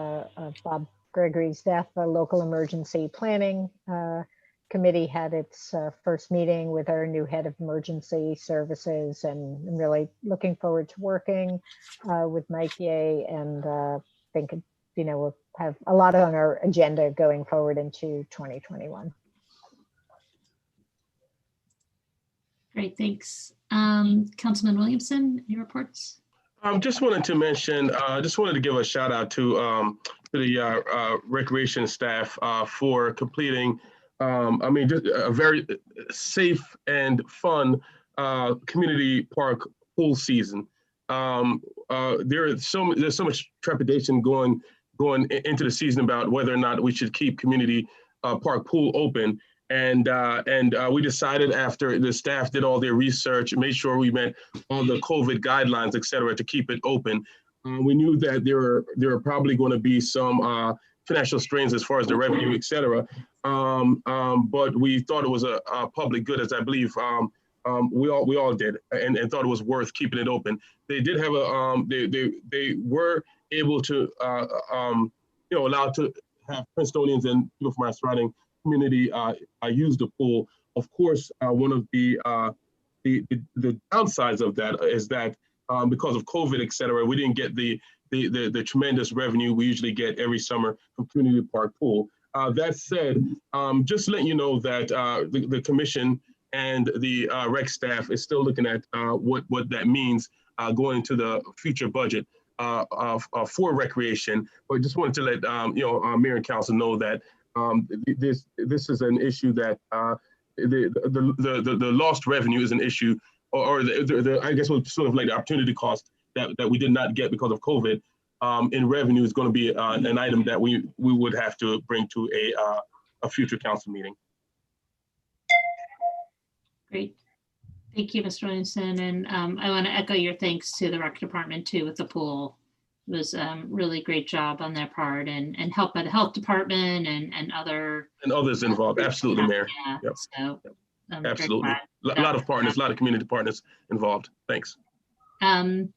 Bob Gregory's death, the local emergency planning committee had its first meeting with our new head of emergency services, and I'm really looking forward to working with Mike Ye, and think we'll have a lot on our agenda going forward into 2021. Great, thanks. Councilman Williamson, any reports? Just wanted to mention, just wanted to give a shout out to the recreation staff for completing, just a very safe and fun community park pool season. There's so much trepidation going into the season about whether or not we should keep community park pool open. And we decided, after the staff did all their research, made sure we met all the COVID guidelines, et cetera, to keep it open. We knew that there are probably going to be some financial strains as far as the revenue, et cetera. But we thought it was a public good, as I believe we all did, and thought it was worth keeping it open. They did have they were able to allowed to have Princetonians and people from our surrounding community use the pool. Of course, one of the downsides of that is that because of COVID, et cetera, we didn't get the tremendous revenue we usually get every summer from community park pool. That said, just letting you know that the commission and the rec staff is still looking at what that means going into the future budget. for recreation. But just wanted to let Mayor and Council know that this is an issue that the lost revenue is an issue, or I guess was sort of like the opportunity cost that we did not get because of COVID in revenue is going to be an item that we would have to bring to a future council meeting. Great. Thank you, Mr. Williamson. And I want to echo your thanks to the rec department too with the pool. It was really great job on their part and help by the health department and others involved. Absolutely, Mayor. Yeah. Yep. So Absolutely. A lot of partners, a lot of community partners involved. Thanks. And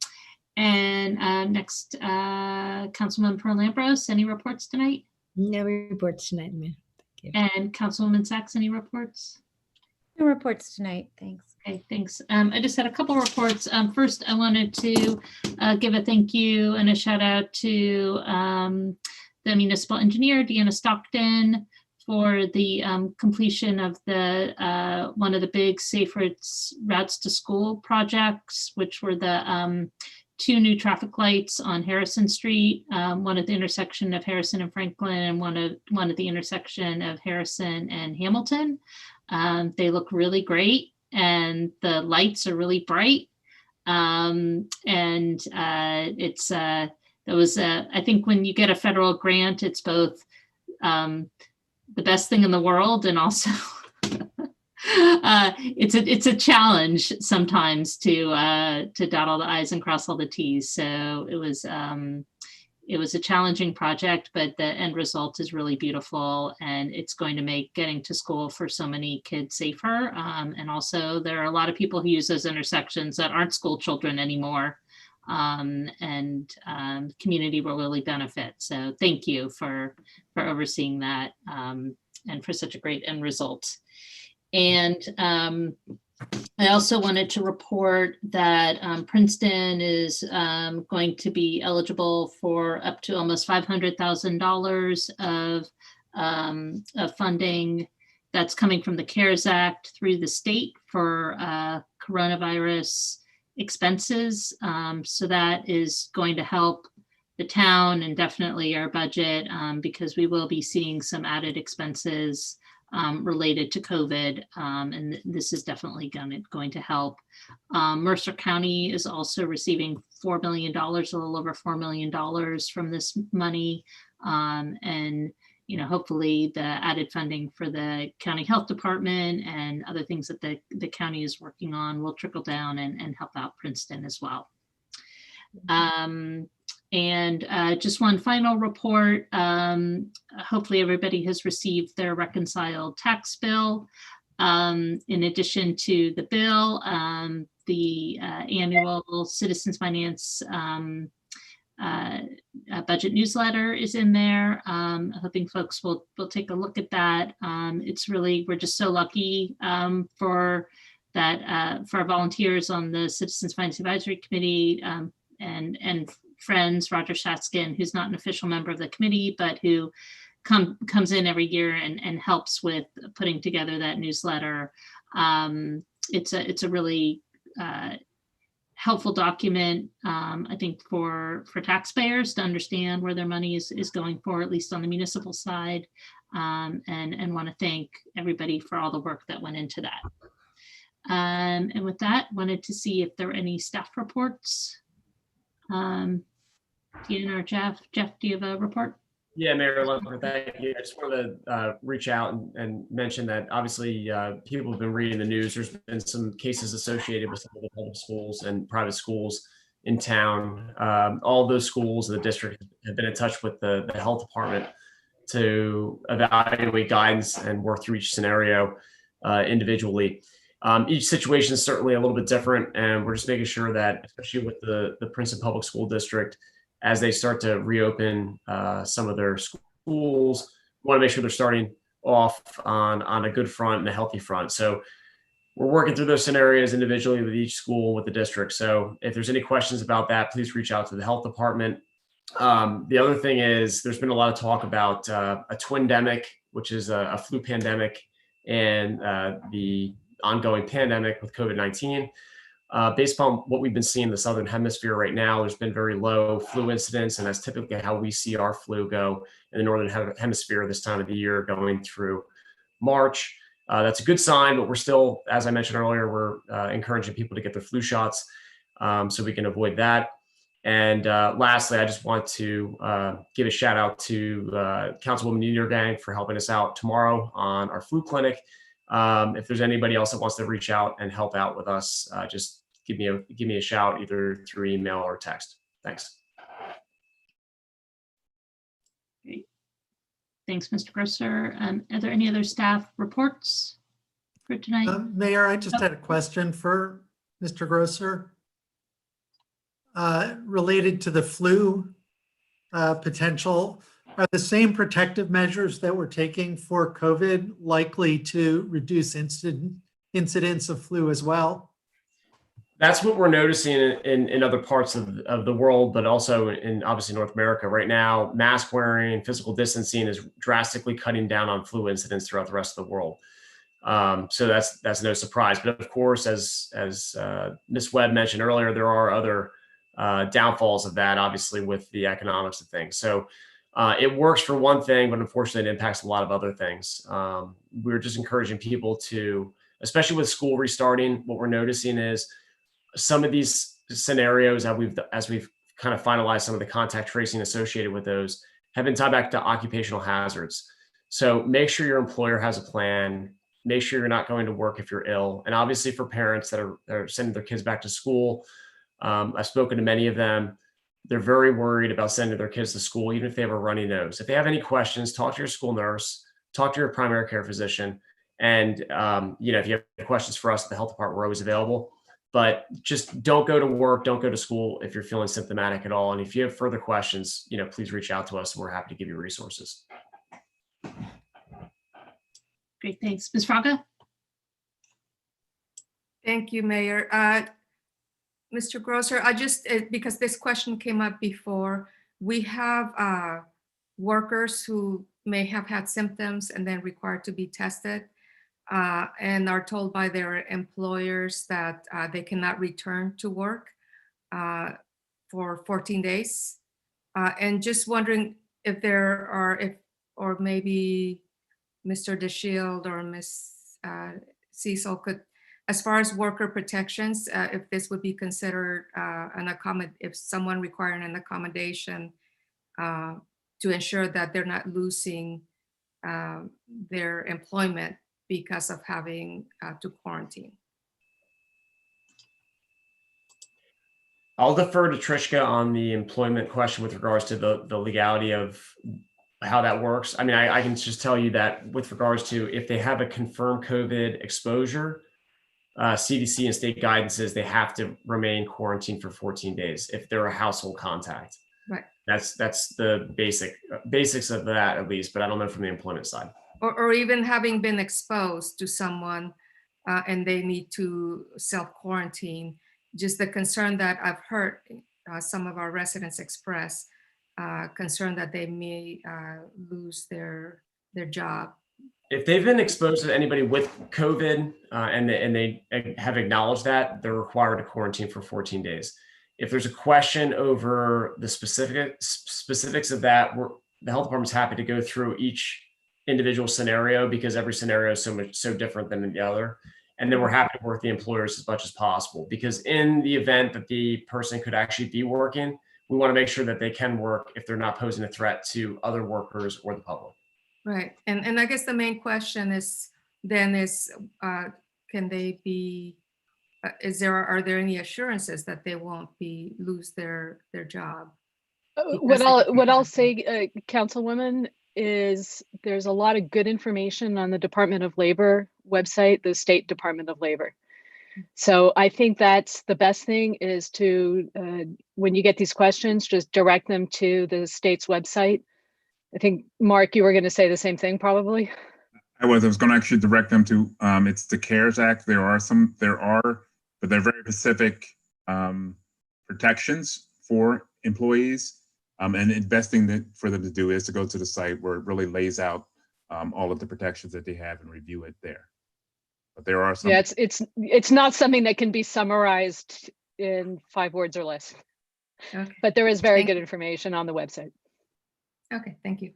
next, Councilwoman Pearl Lambros, any reports tonight? No reports tonight, Mayor. Thank you. And Councilwoman Sachs, any reports? No reports tonight. Thanks. Okay, thanks. I just had a couple reports. First, I wanted to give a thank you and a shout out to the municipal engineer, Deanna Stockton, for the completion of the one of the big Safe Routes to School projects, which were the 2 new traffic lights on Harrison Street, one at the intersection of Harrison and Franklin, and one at the intersection of Harrison and Hamilton. They look really great, and the lights are really bright. I think when you get a federal grant, it's both the best thing in the world and also it's a challenge sometimes to dot all the I's and cross all the T's. So it was a challenging project, but the end result is really beautiful, and it's going to make getting to school for so many kids safer. And also there are a lot of people who use those intersections that aren't school children anymore, and community will really benefit. So thank you for overseeing that, and for such a great end result. And I also wanted to report that Princeton is going to be eligible for up to almost $500,000 of funding that's coming from the CARES Act through the state for coronavirus expenses. So that is going to help the town and definitely our budget, because we will be seeing some added expenses related to COVID, and this is definitely going to help. Mercer County is also receiving $4 million, a little over $4 million from this money, and hopefully the added funding for the county health department and other things that the county is working on will trickle down and help out Princeton as well. And just one final report. Hopefully everybody has received their reconciled tax bill. In addition to the bill, the annual Citizens Finance budget newsletter is in there. Hoping folks will take a look at that. We're just so lucky for our volunteers on the Citizens Finance Advisory Committee, and friends, Roger Shatskin, who's not an official member of the committee, but who comes in every year and helps with putting together that newsletter. It's a really helpful document, I think, for taxpayers to understand where their money is going for, at least on the municipal side, and want to thank everybody for all the work that went into that. And with that, wanted to see if there were any staff reports. Dean or Jeff, do you have a report? Yeah, Mayor Lumper, thank you. I just wanted to reach out and mention that obviously people have been reading the news. There's been some cases associated with some of the public schools and private schools in town. All those schools in the district have been in touch with the health department to evaluate guidance and work through each scenario individually. Each situation is certainly a little bit different, and we're just making sure that, especially with the Princeton Public School District, as they start to reopen some of their schools, we want to make sure they're starting off on a good front and a healthy front. So we're working through those scenarios individually with each school, with the district. So if there's any questions about that, please reach out to the health department. The other thing is there's been a lot of talk about a twindemic, which is a flu pandemic, and the ongoing pandemic with COVID-19. Based upon what we've been seeing in the Southern Hemisphere right now, there's been very low flu incidence, and that's typically how we see our flu go in the Northern Hemisphere this time of the year going through March. That's a good sign, but we're still, as I mentioned earlier, we're encouraging people to get their flu shots so we can avoid that. And lastly, I just want to give a shout out to Councilwoman Niedergang for helping us out tomorrow on our flu clinic. If there's anybody else that wants to reach out and help out with us, just give me a shout either through email or text. Thanks. Great. Thanks, Mr. Grosser. Are there any other staff reports for tonight? Mayor, I just had a question for Mr. Grosser related to the flu potential. Are the same protective measures that we're taking for COVID likely to reduce incidence of flu as well? That's what we're noticing in other parts of the world, but also in obviously North America right now. Mask wearing, physical distancing is drastically cutting down on flu incidence throughout the rest of the world. So that's no surprise. But of course, as Ms. Webb mentioned earlier, there are other downfalls of that, obviously, with the economics of things. So it works for one thing, but unfortunately, it impacts a lot of other things. We're just encouraging people to, especially with school restarting, what we're noticing is some of these scenarios as we've kind of finalized some of the contact tracing associated with those have been tied back to occupational hazards. So make sure your employer has a plan. Make sure you're not going to work if you're ill. And obviously for parents that are sending their kids back to school, I've spoken to many of them. They're very worried about sending their kids to school, even if they have a runny nose. If they have any questions, talk to your school nurse, talk to your primary care physician. And, if you have questions for us at the health department, we're always available. But just don't go to work, don't go to school if you're feeling symptomatic at all. And if you have further questions, please reach out to us and we're happy to give you resources. Great, thanks. Ms. Fraga? Thank you, Mayor. Mr. Grosser, because this question came up before, we have workers who may have had symptoms and then required to be tested and are told by their employers that they cannot return to work for 14 days. And just wondering if there are, or maybe Mr. DeShield or Ms. Cecil could, as far as worker protections, if this would be considered if someone requiring an accommodation to ensure that they're not losing their employment because of having to quarantine. I'll defer to Trishka on the employment question with regards to the legality of how that works. I mean, I can just tell you that with regards to if they have a confirmed COVID exposure, CDC and state guidance is they have to remain quarantined for 14 days if they're a household contact. Right. That's the basics of that, at least, but I don't know from the employment side. Or even having been exposed to someone and they need to self-quarantine. Just the concern that I've heard some of our residents express, concern that they may lose their job. If they've been exposed to anybody with COVID and they have acknowledged that, they're required to quarantine for 14 days. If there's a question over the specifics of that, the health department's happy to go through each individual scenario because every scenario is so different than the other. And then we're happy to work with the employers as much as possible because in the event that the person could actually be working, we want to make sure that they can work if they're not posing a threat to other workers or the public. Right. And I guess the main question is can they be, are there any assurances that they won't lose their job? What I'll say, Councilwoman, is there's a lot of good information on the Department of Labor website, the State Department of Labor. So I think that's the best thing is to, when you get these questions, just direct them to the state's website. I think, Mark, you were going to say the same thing, probably. I was going to actually direct them to, it's the CARES Act. There are, but they're very specific protections for employees. And the best thing for them to do is to go to the site where it really lays out all of the protections that they have and review it there. but there are some. Yeah, it's not something that can be summarized in 5 words or less, Okay, but there is very Thank good you. information on the website. Okay, thank you.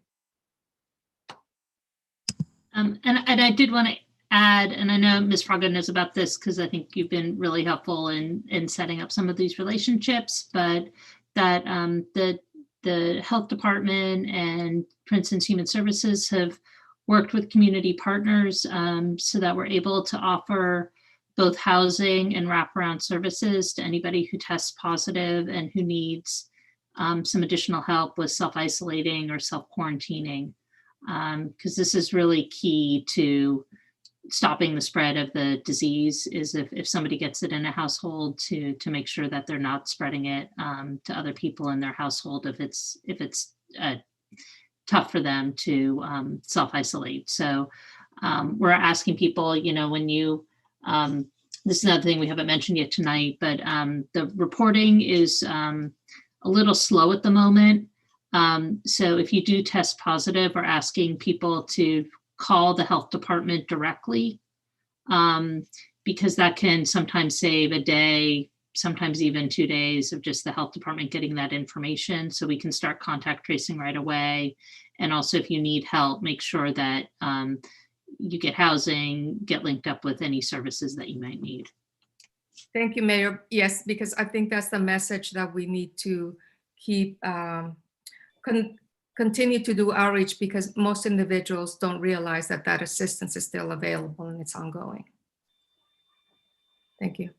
And I did want to add, and I know Ms. Fraga knows about this because I think you've been really helpful in setting up some of these relationships, but that the health department and Princeton's Human Services have worked with community partners so that we're able to offer both housing and wraparound services to anybody who tests positive and who needs some additional help with self-isolating or self-quarantining. Because this is really key to stopping the spread of the disease, is if somebody gets it in a household to make sure that they're not spreading it to other people in their household if it's tough for them to self-isolate. So we're asking people, when you, this is another thing we haven't mentioned yet tonight, but the reporting is a little slow at the moment. So if you do test positive, we're asking people to call the health department directly, because that can sometimes save a day, sometimes even 2 days of just the health department getting that information, so we can start contact tracing right away. And also, if you need help, make sure that you get housing, get linked up with any services that you might need. Thank you, Mayor. Yes, because I think that's the message that we need to keep, continue to do outreach, because most individuals don't realize that that assistance is still available and it's ongoing. Thank you.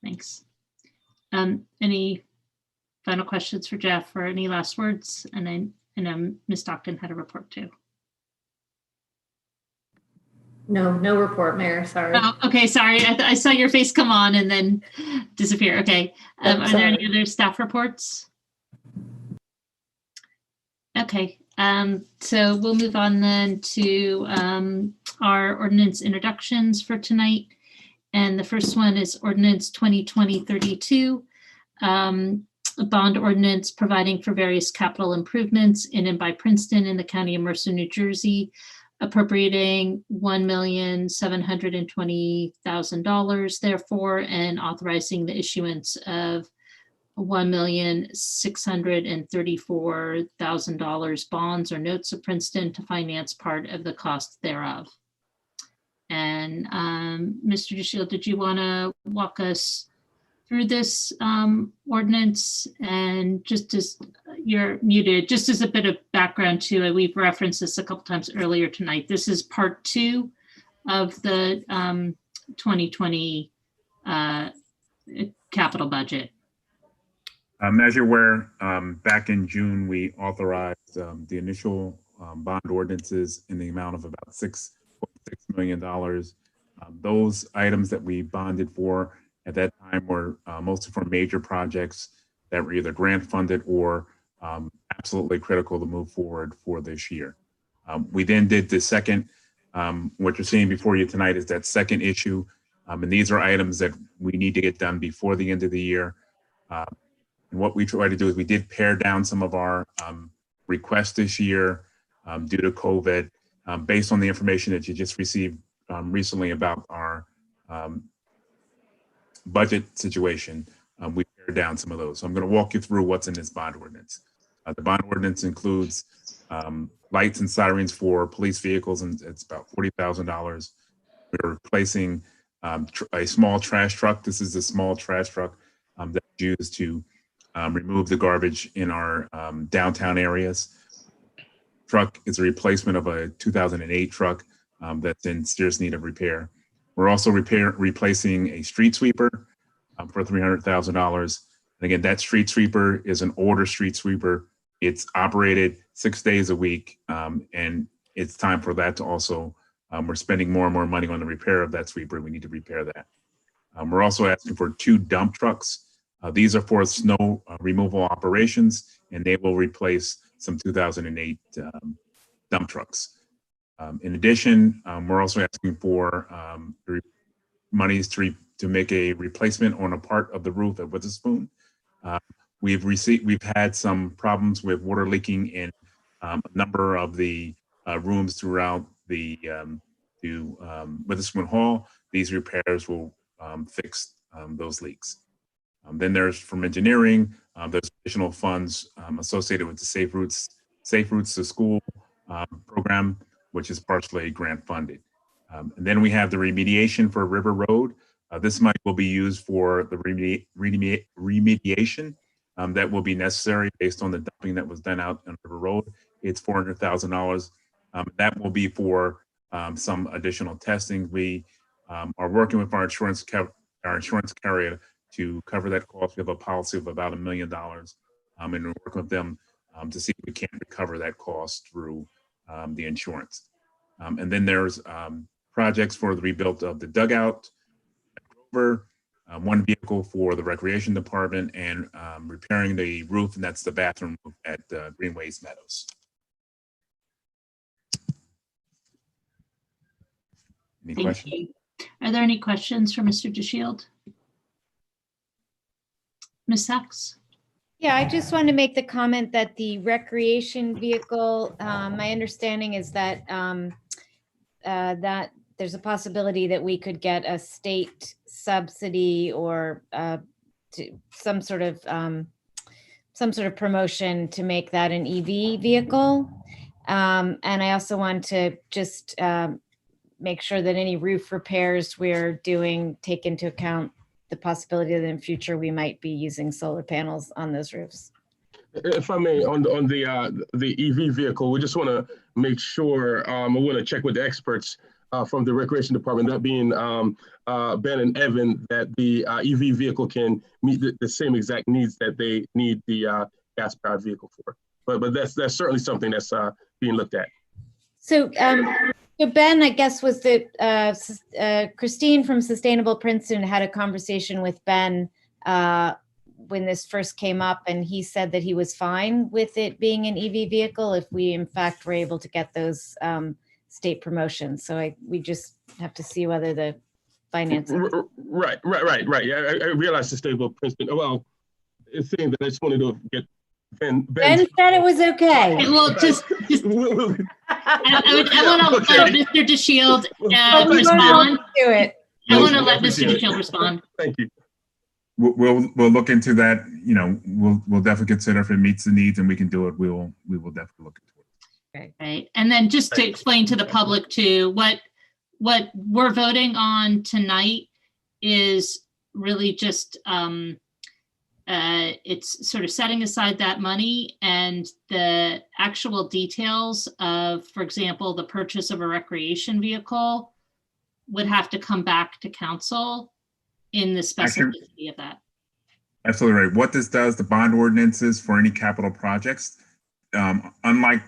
Thanks. Any final questions for Jeff or any last words? And then I know Ms. Stockton had a report too. No report, Mayor, sorry. Oh, okay, sorry. I saw your face come on and then disappear. Okay. Are there any other staff reports? Okay, so we'll move on then to our ordinance introductions for tonight. And the first one is ordinance 2020-32, a bond ordinance providing for various capital improvements in and by Princeton in the county of Mercer, New Jersey, appropriating $1,720,000 therefore, and authorizing the issuance of $1,634,000 bonds or notes of Princeton to finance part of the cost thereof. And Mr. DeShield, did you want to walk us through this ordinance? And just as you're muted, just as a bit of background too, we've referenced this a couple times earlier tonight. This is part 2 of the 2020 capital budget. As you're aware, back in June, we authorized the initial bond ordinances in the amount of about $6.6 million. Those items that we bonded for at that time were mostly for major projects that were either grant funded or absolutely critical to move forward for this year. We then did the second, what you're seeing before you tonight is that second issue. And these are items that we need to get done before the end of the year. And what we try to do is we did pare down some of our requests this year due to COVID, based on the information that you just received recently about our budget situation. We pared down some of those. So I'm going to walk you through what's in this bond ordinance. The bond ordinance includes lights and sirens for police vehicles, and it's about $40,000. We're replacing a small trash truck. This is a small trash truck that's used to remove the garbage in our downtown areas. Truck is a replacement of a 2008 truck that's in serious need of repair. We're also replacing a street sweeper for $300,000. And again, that street sweeper is an older street sweeper. It's operated 6 days a week, and it's time for that to also, we're spending more and more money on the repair of that sweeper. We need to repair that. We're also asking for 2 dump trucks. These are for snow removal operations, and they will replace some 2008 dump trucks. In addition, we're also asking for monies to make a replacement on a part of the roof at Witherspoon. We've had some problems with water leaking in a number of the rooms throughout the to Witherspoon Hall. These repairs will fix those leaks. Then there's from engineering, there's additional funds associated with the Safe Routes to School program, which is partially grant funded. And then we have the remediation for River Road. This money will be used for the remediation that will be necessary based on the dumping that was done out on River Road. It's $400,000. That will be for some additional testing. We are working with our insurance carrier to cover that cost. We have a policy of about $1 million, and we're working with them to see if we can recover that cost through the insurance. And then there's projects for the rebuild of the dugout at Grover, one vehicle for the recreation department, and repairing the roof, and that's the bathroom roof at Greenways Meadows. Any Thank questions? you. Are there any questions for Mr. DeShield? Ms. Sachs? Yeah, I just wanted to make the comment that the recreation vehicle, my understanding is that that there's a possibility that we could get a state subsidy or some sort of promotion to make that an EV vehicle. And I also want to just make sure that any roof repairs we're doing take into account the possibility that in future we might be using solar panels on those roofs. If I may, on the EV vehicle, we just want to make sure, we want to check with the experts from the Recreation Department, that being Ben and Evan, that the EV vehicle can meet the same exact needs that they need the gas-powered vehicle for. But that's certainly something that's being looked at. So, so Ben, I guess, was that Christine from Sustainable Princeton had a conversation with Ben when this first came up, and he said that he was fine with it being an EV vehicle if we in fact were able to get those state promotions. So we just have to see whether the financing. Right. Yeah, I realized Sustainable Princeton. Well, it's saying that I just wanted to get Ben said it was okay. Well, I want to let Mr. DeShield respond. Do it. I want to let Mr. DeShield respond. Thank you. We'll look into that. You know, we'll definitely consider if it meets the needs and we can do it. We will definitely look into it. Right. And then just to explain to the public too, what we're voting on tonight is really just it's sort of setting aside that money, and the actual details of, for example, the purchase of a recreation vehicle would have to come back to council in the specificity of that. Absolutely right. What this does, the bond ordinances for any capital projects, unlike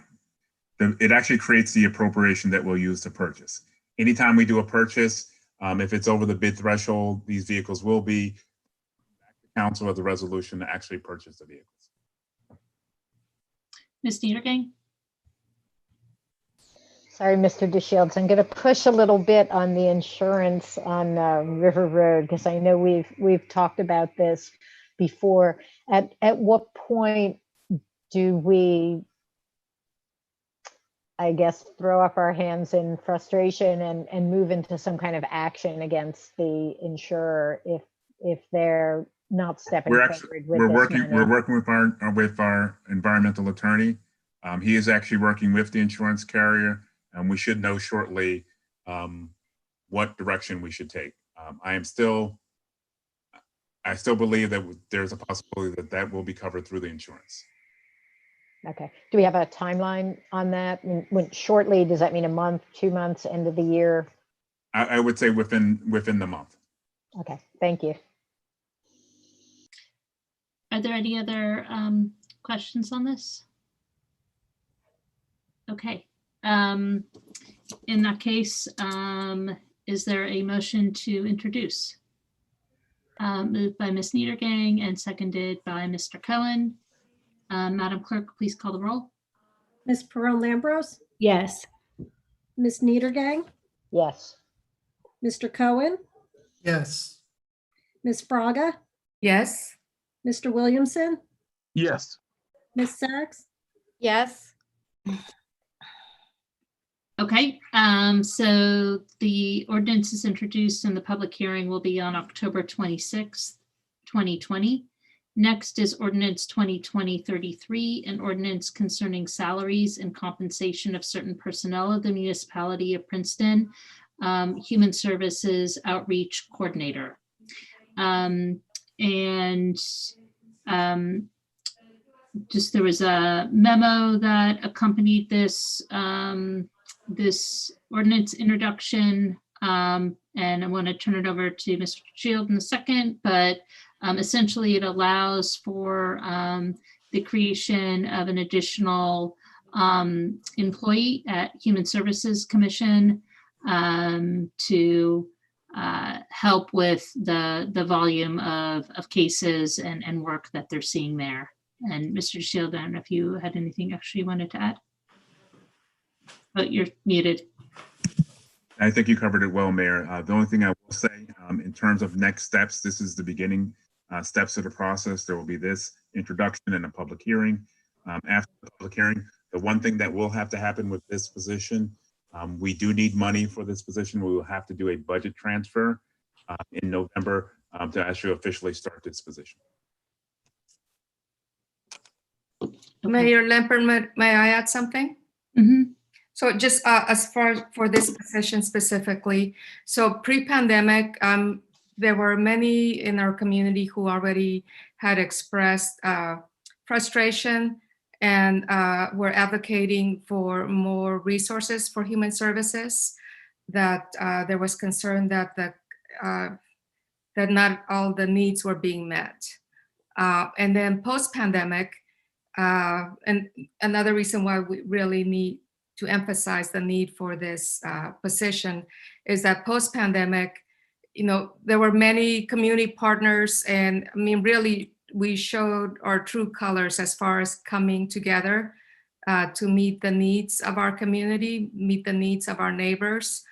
it actually creates the appropriation that we'll use to purchase. Anytime we do a purchase, if it's over the bid threshold, these vehicles will be back to council with the resolution to actually purchase the vehicles. Ms. Niedergang? Sorry, Mr. DeShields, I'm going to push a little bit on the insurance on River Road, because I know we've talked about this before. At what point do we, I guess, throw up our hands in frustration and move into some kind of action against the insurer if they're not stepping forward with we're working with our environmental attorney. He is actually working with the insurance carrier, and we should know shortly what direction we should take. I still believe that there's a possibility that will be covered through the insurance. Okay. Do we have a timeline on that? When shortly, does that mean a month, 2 months, end of the year? I would say within the month. Okay, thank you. Are there any other questions on this? Okay. In that case, is there a motion to introduce? Moved by Ms. Niedergang and seconded by Mr. Cohen. Madam Clerk, please call the roll. Ms. Perron-Lambros, Yes. Ms. Niedergang, Yes. Mr. Cohen, Yes. Ms. Fraga, Yes. Mr. Williamson, Yes. Ms. Sachs, Yes. Okay, so the ordinance is introduced and the public hearing will be on October 26th, 2020. Next is ordinance 2020-33, an ordinance concerning salaries and compensation of certain personnel of the municipality of Princeton, Human Services Outreach Coordinator. Just there was a memo that accompanied this this ordinance introduction, and I want to turn it over to Mr. Shield in a second, but essentially it allows for the creation of an additional employee at Human Services Commission to help with the volume of cases and work that they're seeing there. And Mr. Shield, I don't know if you had anything extra you wanted to add. But you're muted. I think you covered it well, Mayor. The only thing I will say, in terms of next steps, this is the beginning steps of the process. There will be this introduction and a public hearing. After the public hearing, the one thing that will have to happen with this position, we do need money for this position. We will have to do a budget transfer in November to actually officially start this position. Mayor Lempert, may I add something? Mm-hmm. So just as far for this position specifically, so pre-pandemic, there were many in our community who already had expressed frustration and were advocating for more resources for human services, that there was concern that that not all the needs were being met. And then post-pandemic, and another reason why we really need to emphasize the need for this position is that post-pandemic, you know, there were many community partners, and I mean, really, we showed our true colors as far as coming together to meet the needs of our community, meet the needs of our neighbors.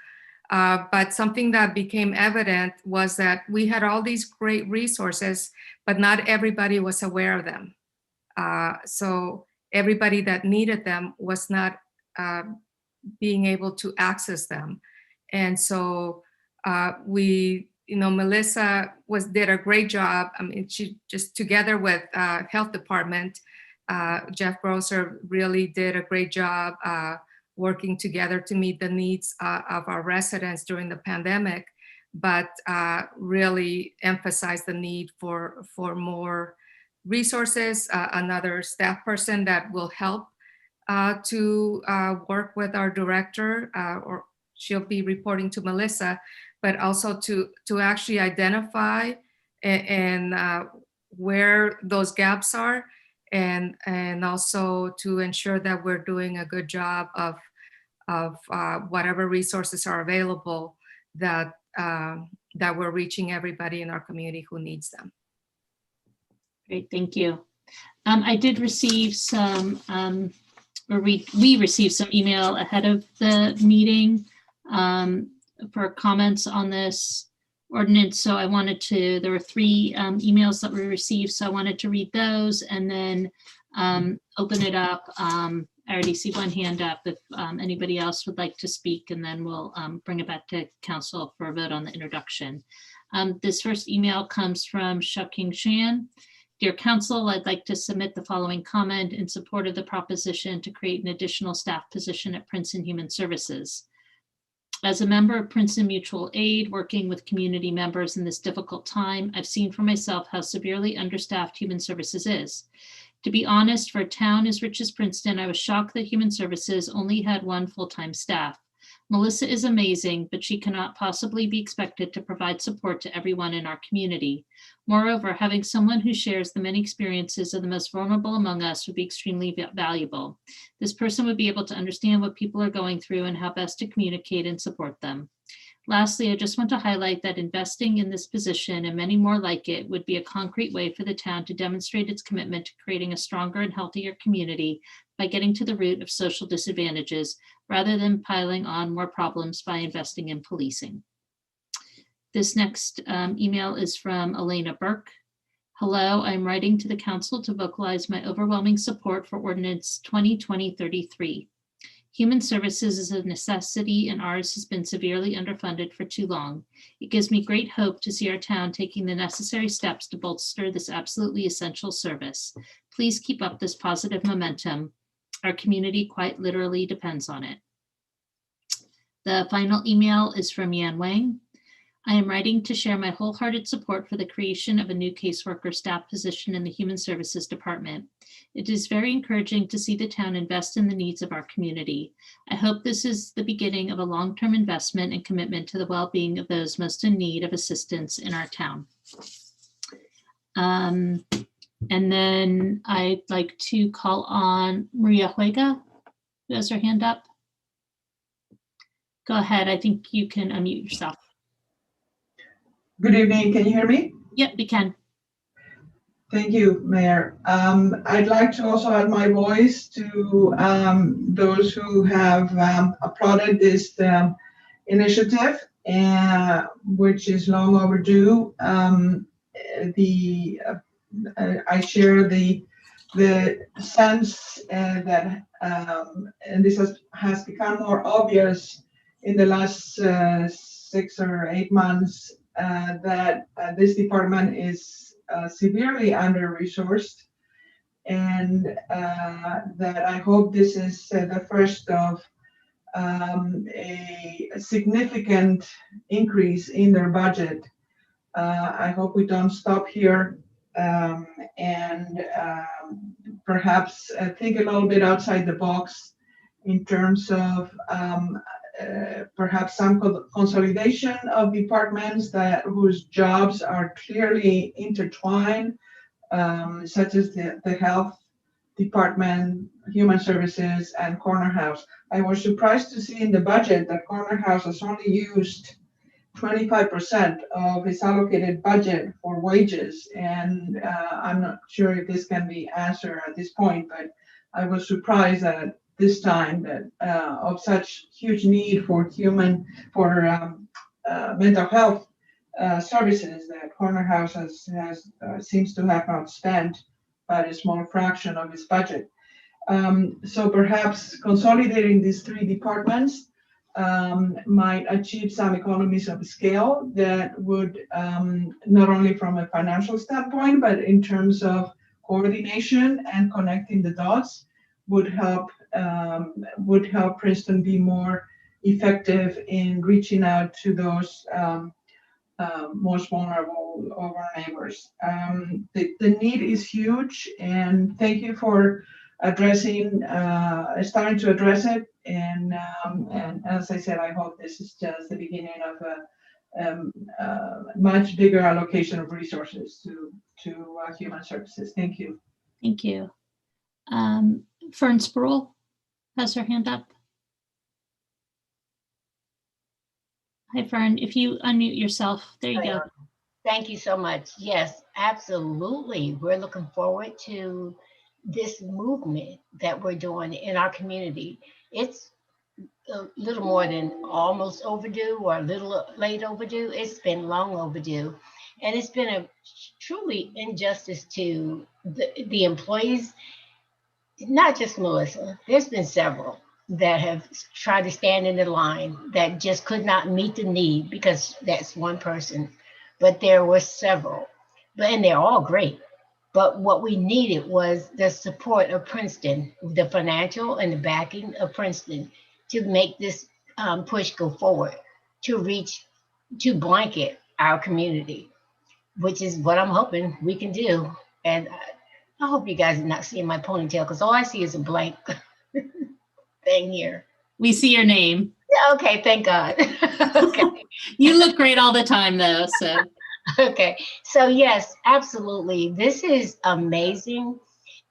But something that became evident was that we had all these great resources, but not everybody was aware of them. So everybody that needed them was not being able to access them. And so we, you know, Melissa did a great job. I mean, she just together with health department, Jeff Grosser really did a great job working together to meet the needs of our residents during the pandemic, but really emphasized the need for more resources, another staff person that will help to work with our director, or she'll be reporting to Melissa, but also to actually identify and where those gaps are, and also to ensure that we're doing a good job of whatever resources are available, that that we're reaching everybody in our community who needs them. Great, thank you. I did receive some, or we received some email ahead of the meeting for comments on this ordinance. So I wanted to, there were 3 emails that we received. So I wanted to read those and then open it up. I already see one hand up if anybody else would like to speak, and then we'll bring it back to council for a vote on the introduction. This first email comes from Shuking Shan. Dear Council, I'd like to submit the following comment in support of the proposition to create an additional staff position at Princeton Human Services. As a member of Princeton Mutual Aid, working with community members in this difficult time, I've seen for myself how severely understaffed Human Services is. To be honest, for a town as rich as Princeton, I was shocked that Human Services only had 1 full-time staff. Melissa is amazing, but she cannot possibly be expected to provide support to everyone in our community. Moreover, having someone who shares the many experiences of the most vulnerable among us would be extremely valuable. This person would be able to understand what people are going through and how best to communicate and support them. Lastly, I just want to highlight that investing in this position and many more like it would be a concrete way for the town to demonstrate its commitment to creating a stronger and healthier community by getting to the root of social disadvantages rather than piling on more problems by investing in policing. This next email is from Elena Burke. Hello, I'm writing to the council to vocalize my overwhelming support for ordinance 2020-33. Human services is a necessity and ours has been severely underfunded for too long. It gives me great hope to see our town taking the necessary steps to bolster this absolutely essential service. Please keep up this positive momentum. Our community quite literally depends on it. The final email is from Yan Wang. I am writing to share my wholehearted support for the creation of a new caseworker staff position in the Human Services Department. It is very encouraging to see the town invest in the needs of our community. I hope this is the beginning of a long-term investment and commitment to the well-being of those most in need of assistance in our town. And then I'd like to call on Maria Huega, who has her hand up. Go ahead. I think you can unmute yourself. Good evening. Can you hear me? Yep, we can. Thank you, Mayor. I'd like to also add my voice to those who have applauded this initiative, which is long overdue. I share the sense that, and this has become more obvious in the last 6 or 8 months, that this department is severely under-resourced, and that I hope this is the first of a significant increase in their budget. I hope we don't stop here, and perhaps think a little bit outside the box in terms of perhaps some consolidation of departments whose jobs are clearly intertwined, such as the health department, human services, and corner house. I was surprised to see in the budget that corner house has only used 25% of its allocated budget for wages, and I'm not sure if this can be answered at this point, but I was surprised that this time that of such huge need for mental health services that corner house seems to have not spent but a small fraction of its budget. So perhaps consolidating these 3 departments might achieve some economies of scale that would not only from a financial standpoint, but in terms of coordination and connecting the dots would help Princeton be more effective in reaching out to those most vulnerable of our neighbors. The need is huge, and thank you for starting to address it. And as I said, I hope this is just the beginning of a much bigger allocation of resources to human services. Thank you. Thank you. Fern Sproul has her hand up. Hi, Fern. If you unmute yourself, there you go. Thank you so much. Yes, absolutely. We're looking forward to this movement that we're doing in our community. It's a little more than almost overdue or a little late overdue. It's been long overdue. And it's been a truly injustice to the employees, not just Melissa. There's been several that have tried to stand in the line that just could not meet the need because that's one person. But there were several, and they're all great. But what we needed was the support of Princeton, the financial and the backing of Princeton to make this push go forward, to blanket our community, which is what I'm hoping we can do. And I hope you guys are not seeing my ponytail because all I see is a blank thing here. We see your name. Okay, thank God. Okay. You look great all the time though, so. Okay, so yes, absolutely. This is amazing.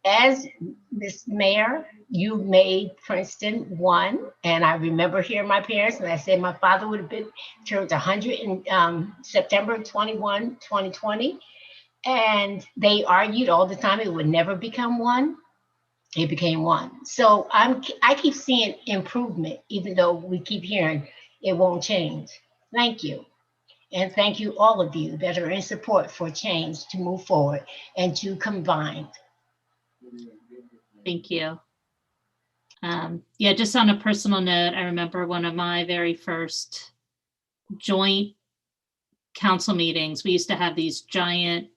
As Ms. Mayor, you made Princeton 1, and I remember hearing my parents, and I said my father would have been turned 100 in September 21, 2020, and they argued all the time it would never become 1. It became 1. So I keep seeing improvement, even though we keep hearing it won't change. Thank you. And thank you, all of you that are in support for change to move forward and to combine. Thank you. Yeah, just on a personal note, I remember one of my very first joint council meetings. We used to have these giant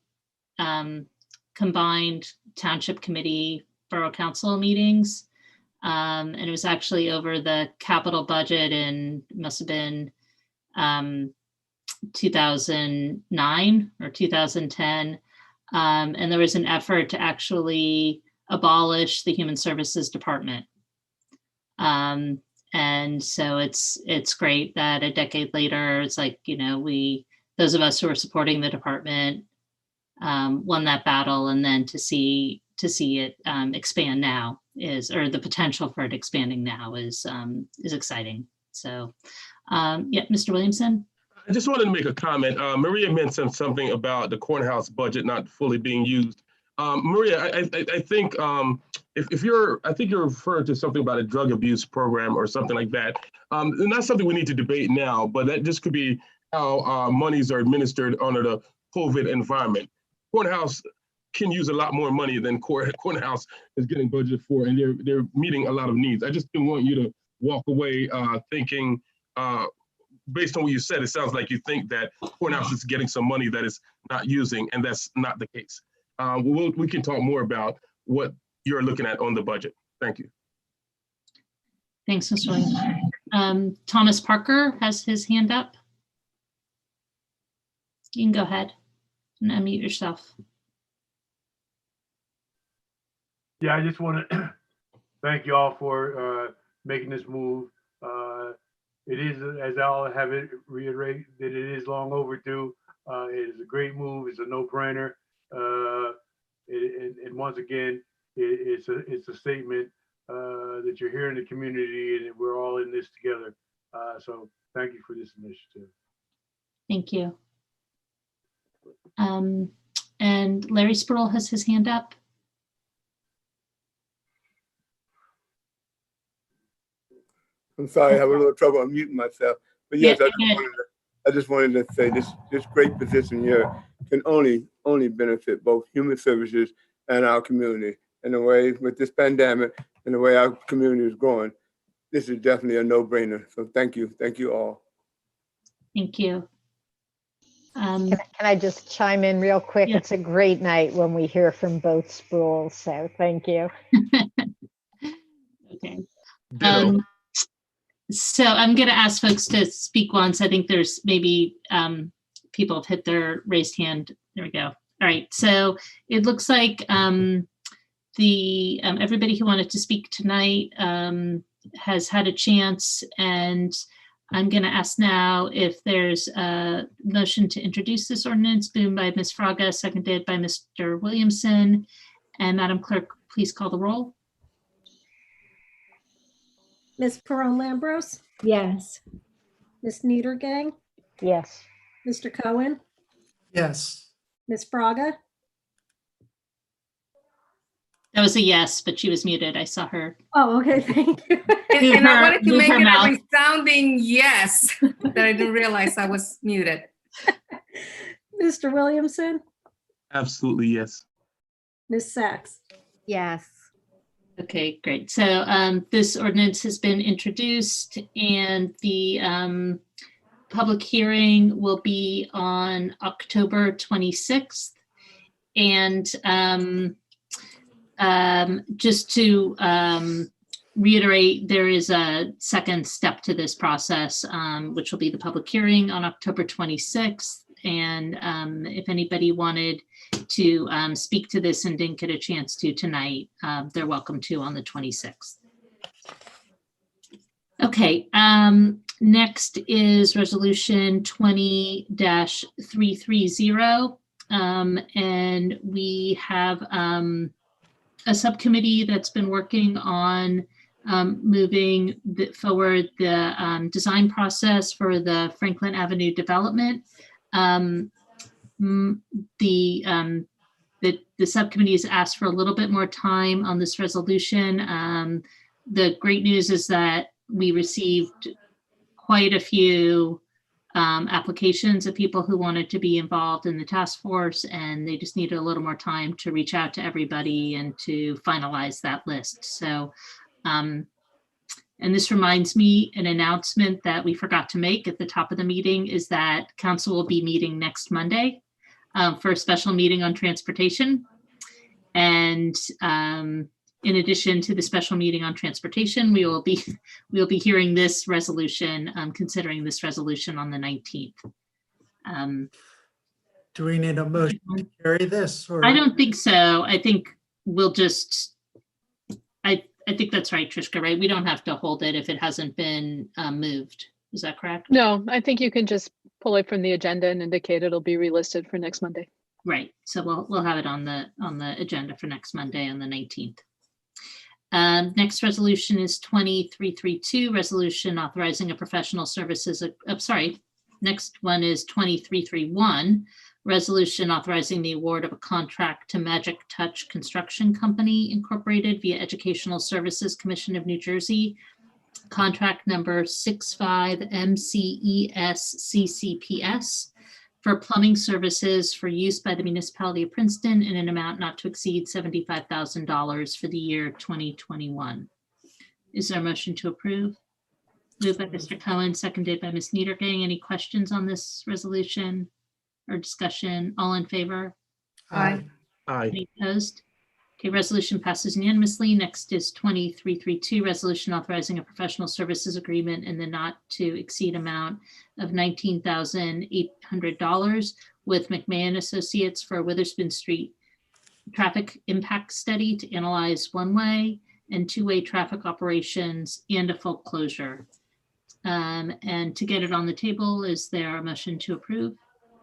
combined township committee borough council meetings. And it was actually over the capital budget, and it must have been 2009 or 2010. And there was an effort to actually abolish the Human Services Department. And so it's great that a decade later, it's like, you know, those of us who are supporting the department won that battle, and then to see it expand now or the potential for it expanding now is exciting. So, yeah, Mr. Williamson. I just wanted to make a comment. Maria mentioned something about the courthouse budget not fully being used. Maria, I think I think you're referring to something about a drug abuse program or something like that. And that's something we need to debate now, but that just could be how monies are administered under the COVID environment. Courthouse can use a lot more money than courthouse is getting budgeted for, and they're meeting a lot of needs. I just didn't want you to walk away thinking, based on what you said, it sounds like you think that courthouse is getting some money that it's not using, and that's not the case. We can talk more about what you're looking at on the budget. Thank you. Thanks, Mr. Williamson. Thomas Parker has his hand up. You can go ahead and unmute yourself. Yeah, I just want to thank you all for making this move. It is, as I'll have it reiterate, that it is long overdue. It is a great move. It's a no-brainer. And once again, it's a statement that you're here in the community and that we're all in this together. So thank you for this initiative. Thank you. And Larry Sproul has his hand up. I'm sorry, I have a little trouble unmuting myself. But yes, I just wanted to say this great position here can only benefit both human services and our community. In a way, with this pandemic and the way our community is growing, this is definitely a no-brainer. So thank you all. Thank you. Can I just chime in real quick? Yeah. It's a great night when we hear from both Spruills, so thank you. Okay. So I'm going to ask folks to speak once. I think there's maybe people have hit their raised hand. There we go. All right. So it looks like everybody who wanted to speak tonight has had a chance, and I'm going to ask now if there's a motion to introduce this ordinance, moved by Ms. Fraga, seconded by Mr. Williamson. And Madam Clerk, please call the roll. Ms. Perron-Lambros, Yes. Ms. Niedergang, Yes. Mr. Cohen, Yes. Ms. Fraga, That was a yes, but she was muted. I saw her. oh, okay, thank you. And I wanted to Move make her it mouth. a resounding yes, that I didn't realize I was muted. Mr. Williamson, Absolutely, yes. Ms. Sachs. Yes. Okay, great. So this ordinance has been introduced, and the public hearing will be on October 26th. And just to reiterate, there is a second step to this process, which will be the public hearing on October 26th. And if anybody wanted to speak to this and didn't get a chance to tonight, they're welcome to on the 26th. Okay, next is resolution 20-330. And we have a subcommittee that's been working on moving forward the design process for the Franklin Avenue development. The subcommittee has asked for a little bit more time on this resolution. The great news is that we received quite a few applications of people who wanted to be involved in the task force, and they just needed a little more time to reach out to everybody and to finalize that list. So And this reminds me, an announcement that we forgot to make at the top of the meeting is that council will be meeting next Monday for a special meeting on transportation. And in addition to the special meeting on transportation, we'll be hearing this resolution, considering this resolution on the 19th. Do we need a motion to carry this? Or I don't think so. I think we'll just, I think that's right, Trishka, right? We don't have to hold it if it hasn't been moved. Is that correct? No, I think you can just pull it from the agenda and indicate it'll be relisted for next Monday. Right. So we'll have it on the agenda for next Monday on the 19th. Next resolution is 2332, resolution authorizing a professional services. Next one is 2331, resolution authorizing the award of a contract to Magic Touch Construction Company Incorporated via Educational Services Commission of New Jersey, contract number 65MCES-CCPS for plumbing services for use by the municipality of Princeton in an amount not to exceed $75,000 for the year 2021. Is there a motion to approve? Moved by Mr. Cohen, seconded by Ms. Niedergang. Any questions on this resolution or discussion? All in favor? Aye. Any opposed? Okay, resolution passes unanimously. Next is 2332, resolution authorizing a professional services agreement in the not to exceed amount of $19,800 with McMahon Associates for Witherspoon Street traffic impact study to analyze one-way and two-way traffic operations and a full closure. And to get it on the table, is there a motion to approve?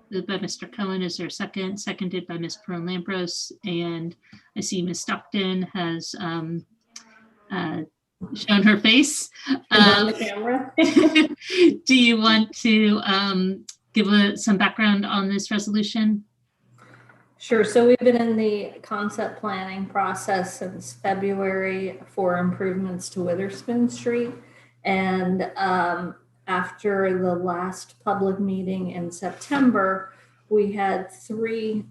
Moved by Mr. Cohen. Is there a second? Seconded by Ms. Pearl-Lambros. And I see Ms. Stockton has shown her face. On the camera. Do you want to give some background on this resolution? Sure. So we've been in the concept planning process since February for improvements to Witherspoon Street. And after the last public meeting in September, we had three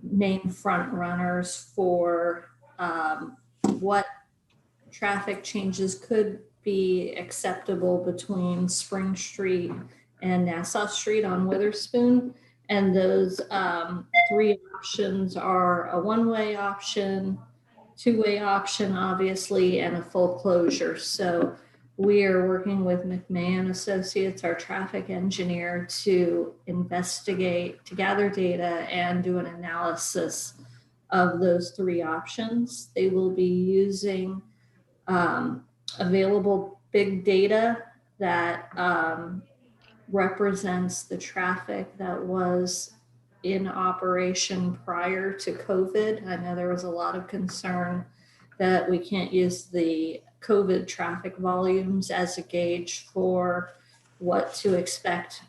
main front runners for what traffic changes could be acceptable between Spring Street and Nassau Street on Witherspoon. And those three options are a one-way option, two-way option, obviously, and a full closure. So we are working with McMahon Associates, our traffic engineer, to investigate, to gather data and do an analysis of those three options. They will be using available big data that represents the traffic that was in operation prior to COVID. I know there was a lot of concern that we can't use the COVID traffic volumes as a gauge for what to expect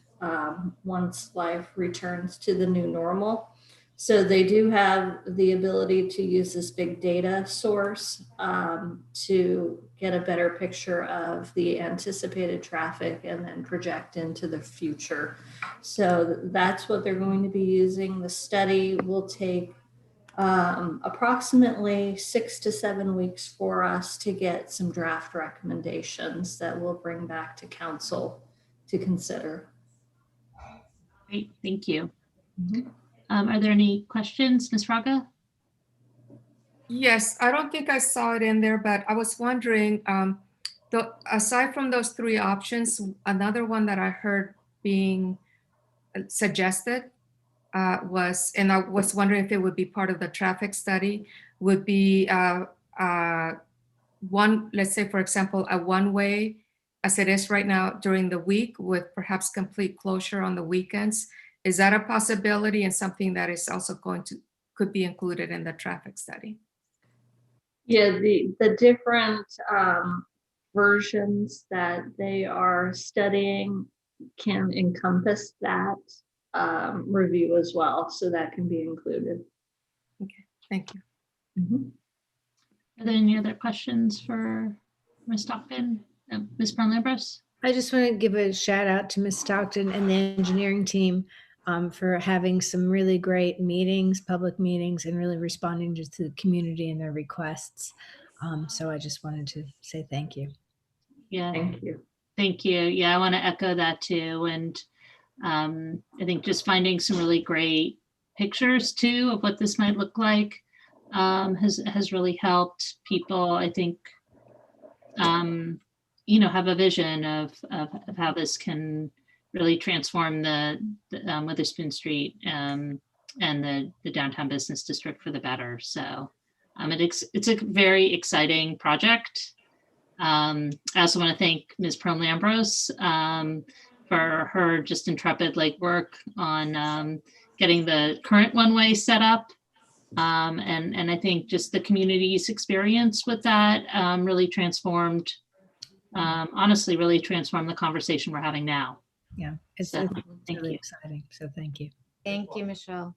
once life returns to the new normal. So they do have the ability to use this big data source to get a better picture of the anticipated traffic and then project into the future. So that's what they're going to be using. The study will take approximately 6 to 7 weeks for us to get some draft recommendations that we'll bring back to council to consider. Great, thank you. Are there any questions, Ms. Raga? Yes, I don't think I saw it in there, but I was wondering, aside from those three options, another one that I heard being suggested was, and I was wondering if it would be part of the traffic study, would be one, let's say, for example, a one-way as it is right now during the week with perhaps complete closure on the weekends. Is that a possibility and something that is also could be included in the traffic study? Yeah, the different versions that they are studying can encompass that review as well. So that can be included. Okay, thank you. Are there any other questions for Ms. Stockton? Ms. Brown-Lambros? I just want to give a shout out to Ms. Stockton and the engineering team for having some really great meetings, public meetings, and really responding to the community and their requests. So I just wanted to say thank you. Yeah. Thank you. Thank you. Yeah, I want to echo that too. And I think just finding some really great pictures too of what this might look like has really helped people, I think, have a vision of how this can really transform the Witherspoon Street and the downtown business district for the better. So it's a very exciting project. I also want to thank Ms. Prone-Lambros for her just intrepid legwork on getting the current one-way set up. And I think just the community's experience with that really transformed, honestly, really transformed the conversation we're having now. Yeah, it's So, it's really exciting. So thank you. Thank you, Michelle.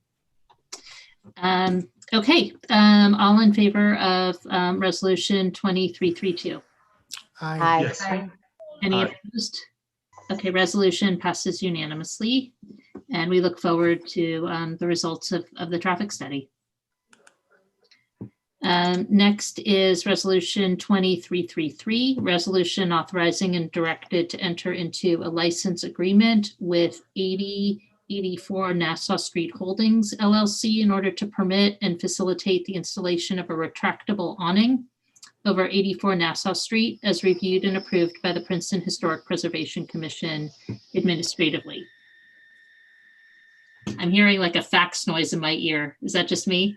Okay, all in favor of resolution 2332? Aye. Yes. Any Aye. opposed? Okay, resolution passes unanimously, and we look forward to the results of the traffic study. Next is resolution 2333, resolution authorizing and directed to enter into a license agreement with 8084 Nassau Street Holdings LLC in order to permit and facilitate the installation of a retractable awning over 84 Nassau Street as reviewed and approved by the Princeton Historic Preservation Commission administratively. I'm hearing like a fax noise in my ear. Is that just me?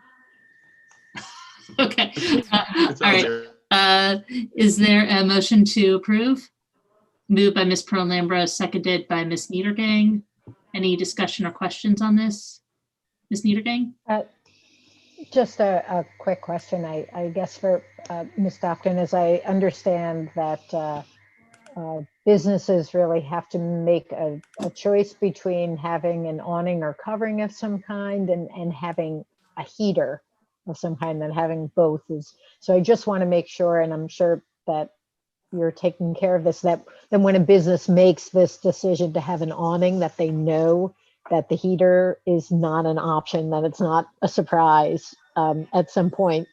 Okay. All right. Is there a motion to approve? Moved by Ms. Prone-Lambros, seconded by Ms. Niedergang. Any discussion or questions on this? Ms. Niedergang? Just a quick question, I guess for Ms. Dofkin, as I understand that businesses really have to make a choice between having an awning or covering of some kind and having a heater of some kind, and having both is, so I just want to make sure, and I'm sure that you're taking care of this, that then when a business makes this decision to have an awning, that they know that the heater is not an option, that it's not a surprise at some point,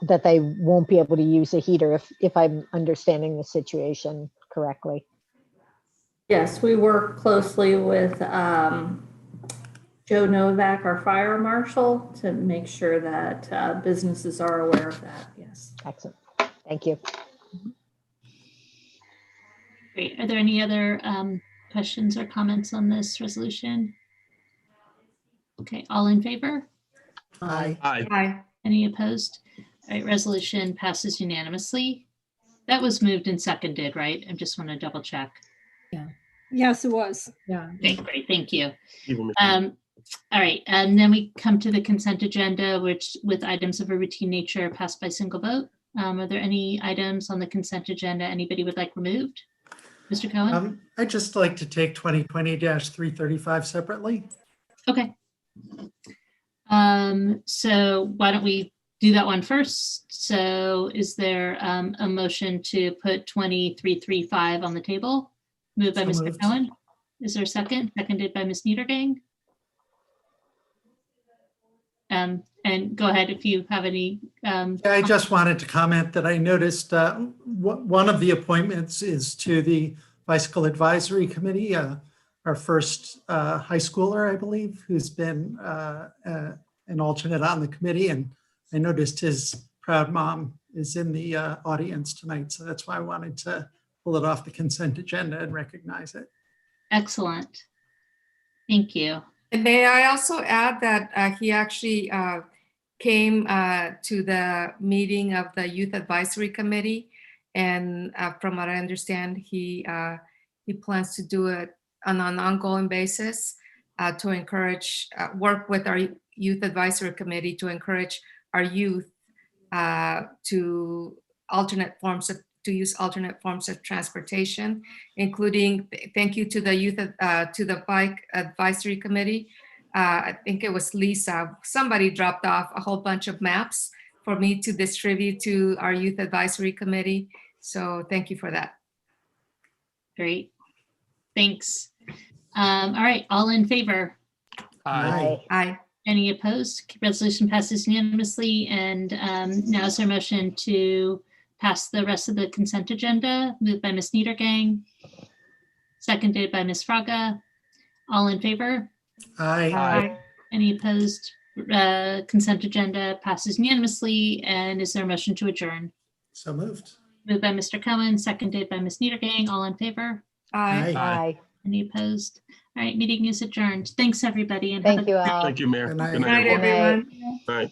that they won't be able to use a heater, if I'm understanding the situation correctly. Yes, we work closely with Joe Novak, our fire marshal, to make sure that businesses are aware of that. Yes. Excellent. Thank you. Great. Are there any other questions or comments on this resolution? Okay, all in favor? Aye. Aye. Any opposed? All right, resolution passes unanimously. That was moved and seconded, right? I just want to double check. Yeah. Yes, it was. Yeah. Okay, great, thank you. All right, and then we come to the consent agenda, which with items of a routine nature passed by single vote. Are there any items on the consent agenda anybody would like removed? Mr. Cohen? I'd just like to take 2020-335 separately. Okay. So why don't we do that one first? So is there a motion to put 2335 on the table? Moved by So Mr. moved. Cohen. Is there a second? Seconded by Ms. Niedergang. And go ahead if you have any. I just wanted to comment that I noticed one of the appointments is to the Bicycle Advisory Committee, our first high schooler, I believe, who's been an alternate on the committee. And I noticed his proud mom is in the audience tonight. So that's why I wanted to pull it off the consent agenda and recognize it. Excellent. Thank you. And may I also add that he actually came to the meeting of the Youth Advisory Committee. And from what I understand, he plans to do it on an ongoing basis to encourage, work with our Youth Advisory Committee to encourage our youth to use alternate forms of transportation, including, thank you to the youth, to the Bike Advisory Committee. I think it was Lisa, somebody dropped off a whole bunch of maps for me to distribute to our Youth Advisory Committee. So thank you for that. Great. Thanks. All right, all in favor? Aye. Aye. Any opposed? Resolution passes unanimously. And now is there a motion to pass the rest of the consent agenda. Moved by Ms. Niedergang, seconded by Ms. Fraga. All in favor? Aye. Any opposed? Consent agenda passes unanimously. And is there a motion to adjourn? So moved. Moved by Mr. Cohen, seconded by Ms. Niedergang. All in favor? Aye. Aye. Any opposed? All right, meeting is adjourned. Thanks, everybody, and have a Thank you all. Thank you, Mayor. Good night. Good Good night, night, everyone. everyone. All right.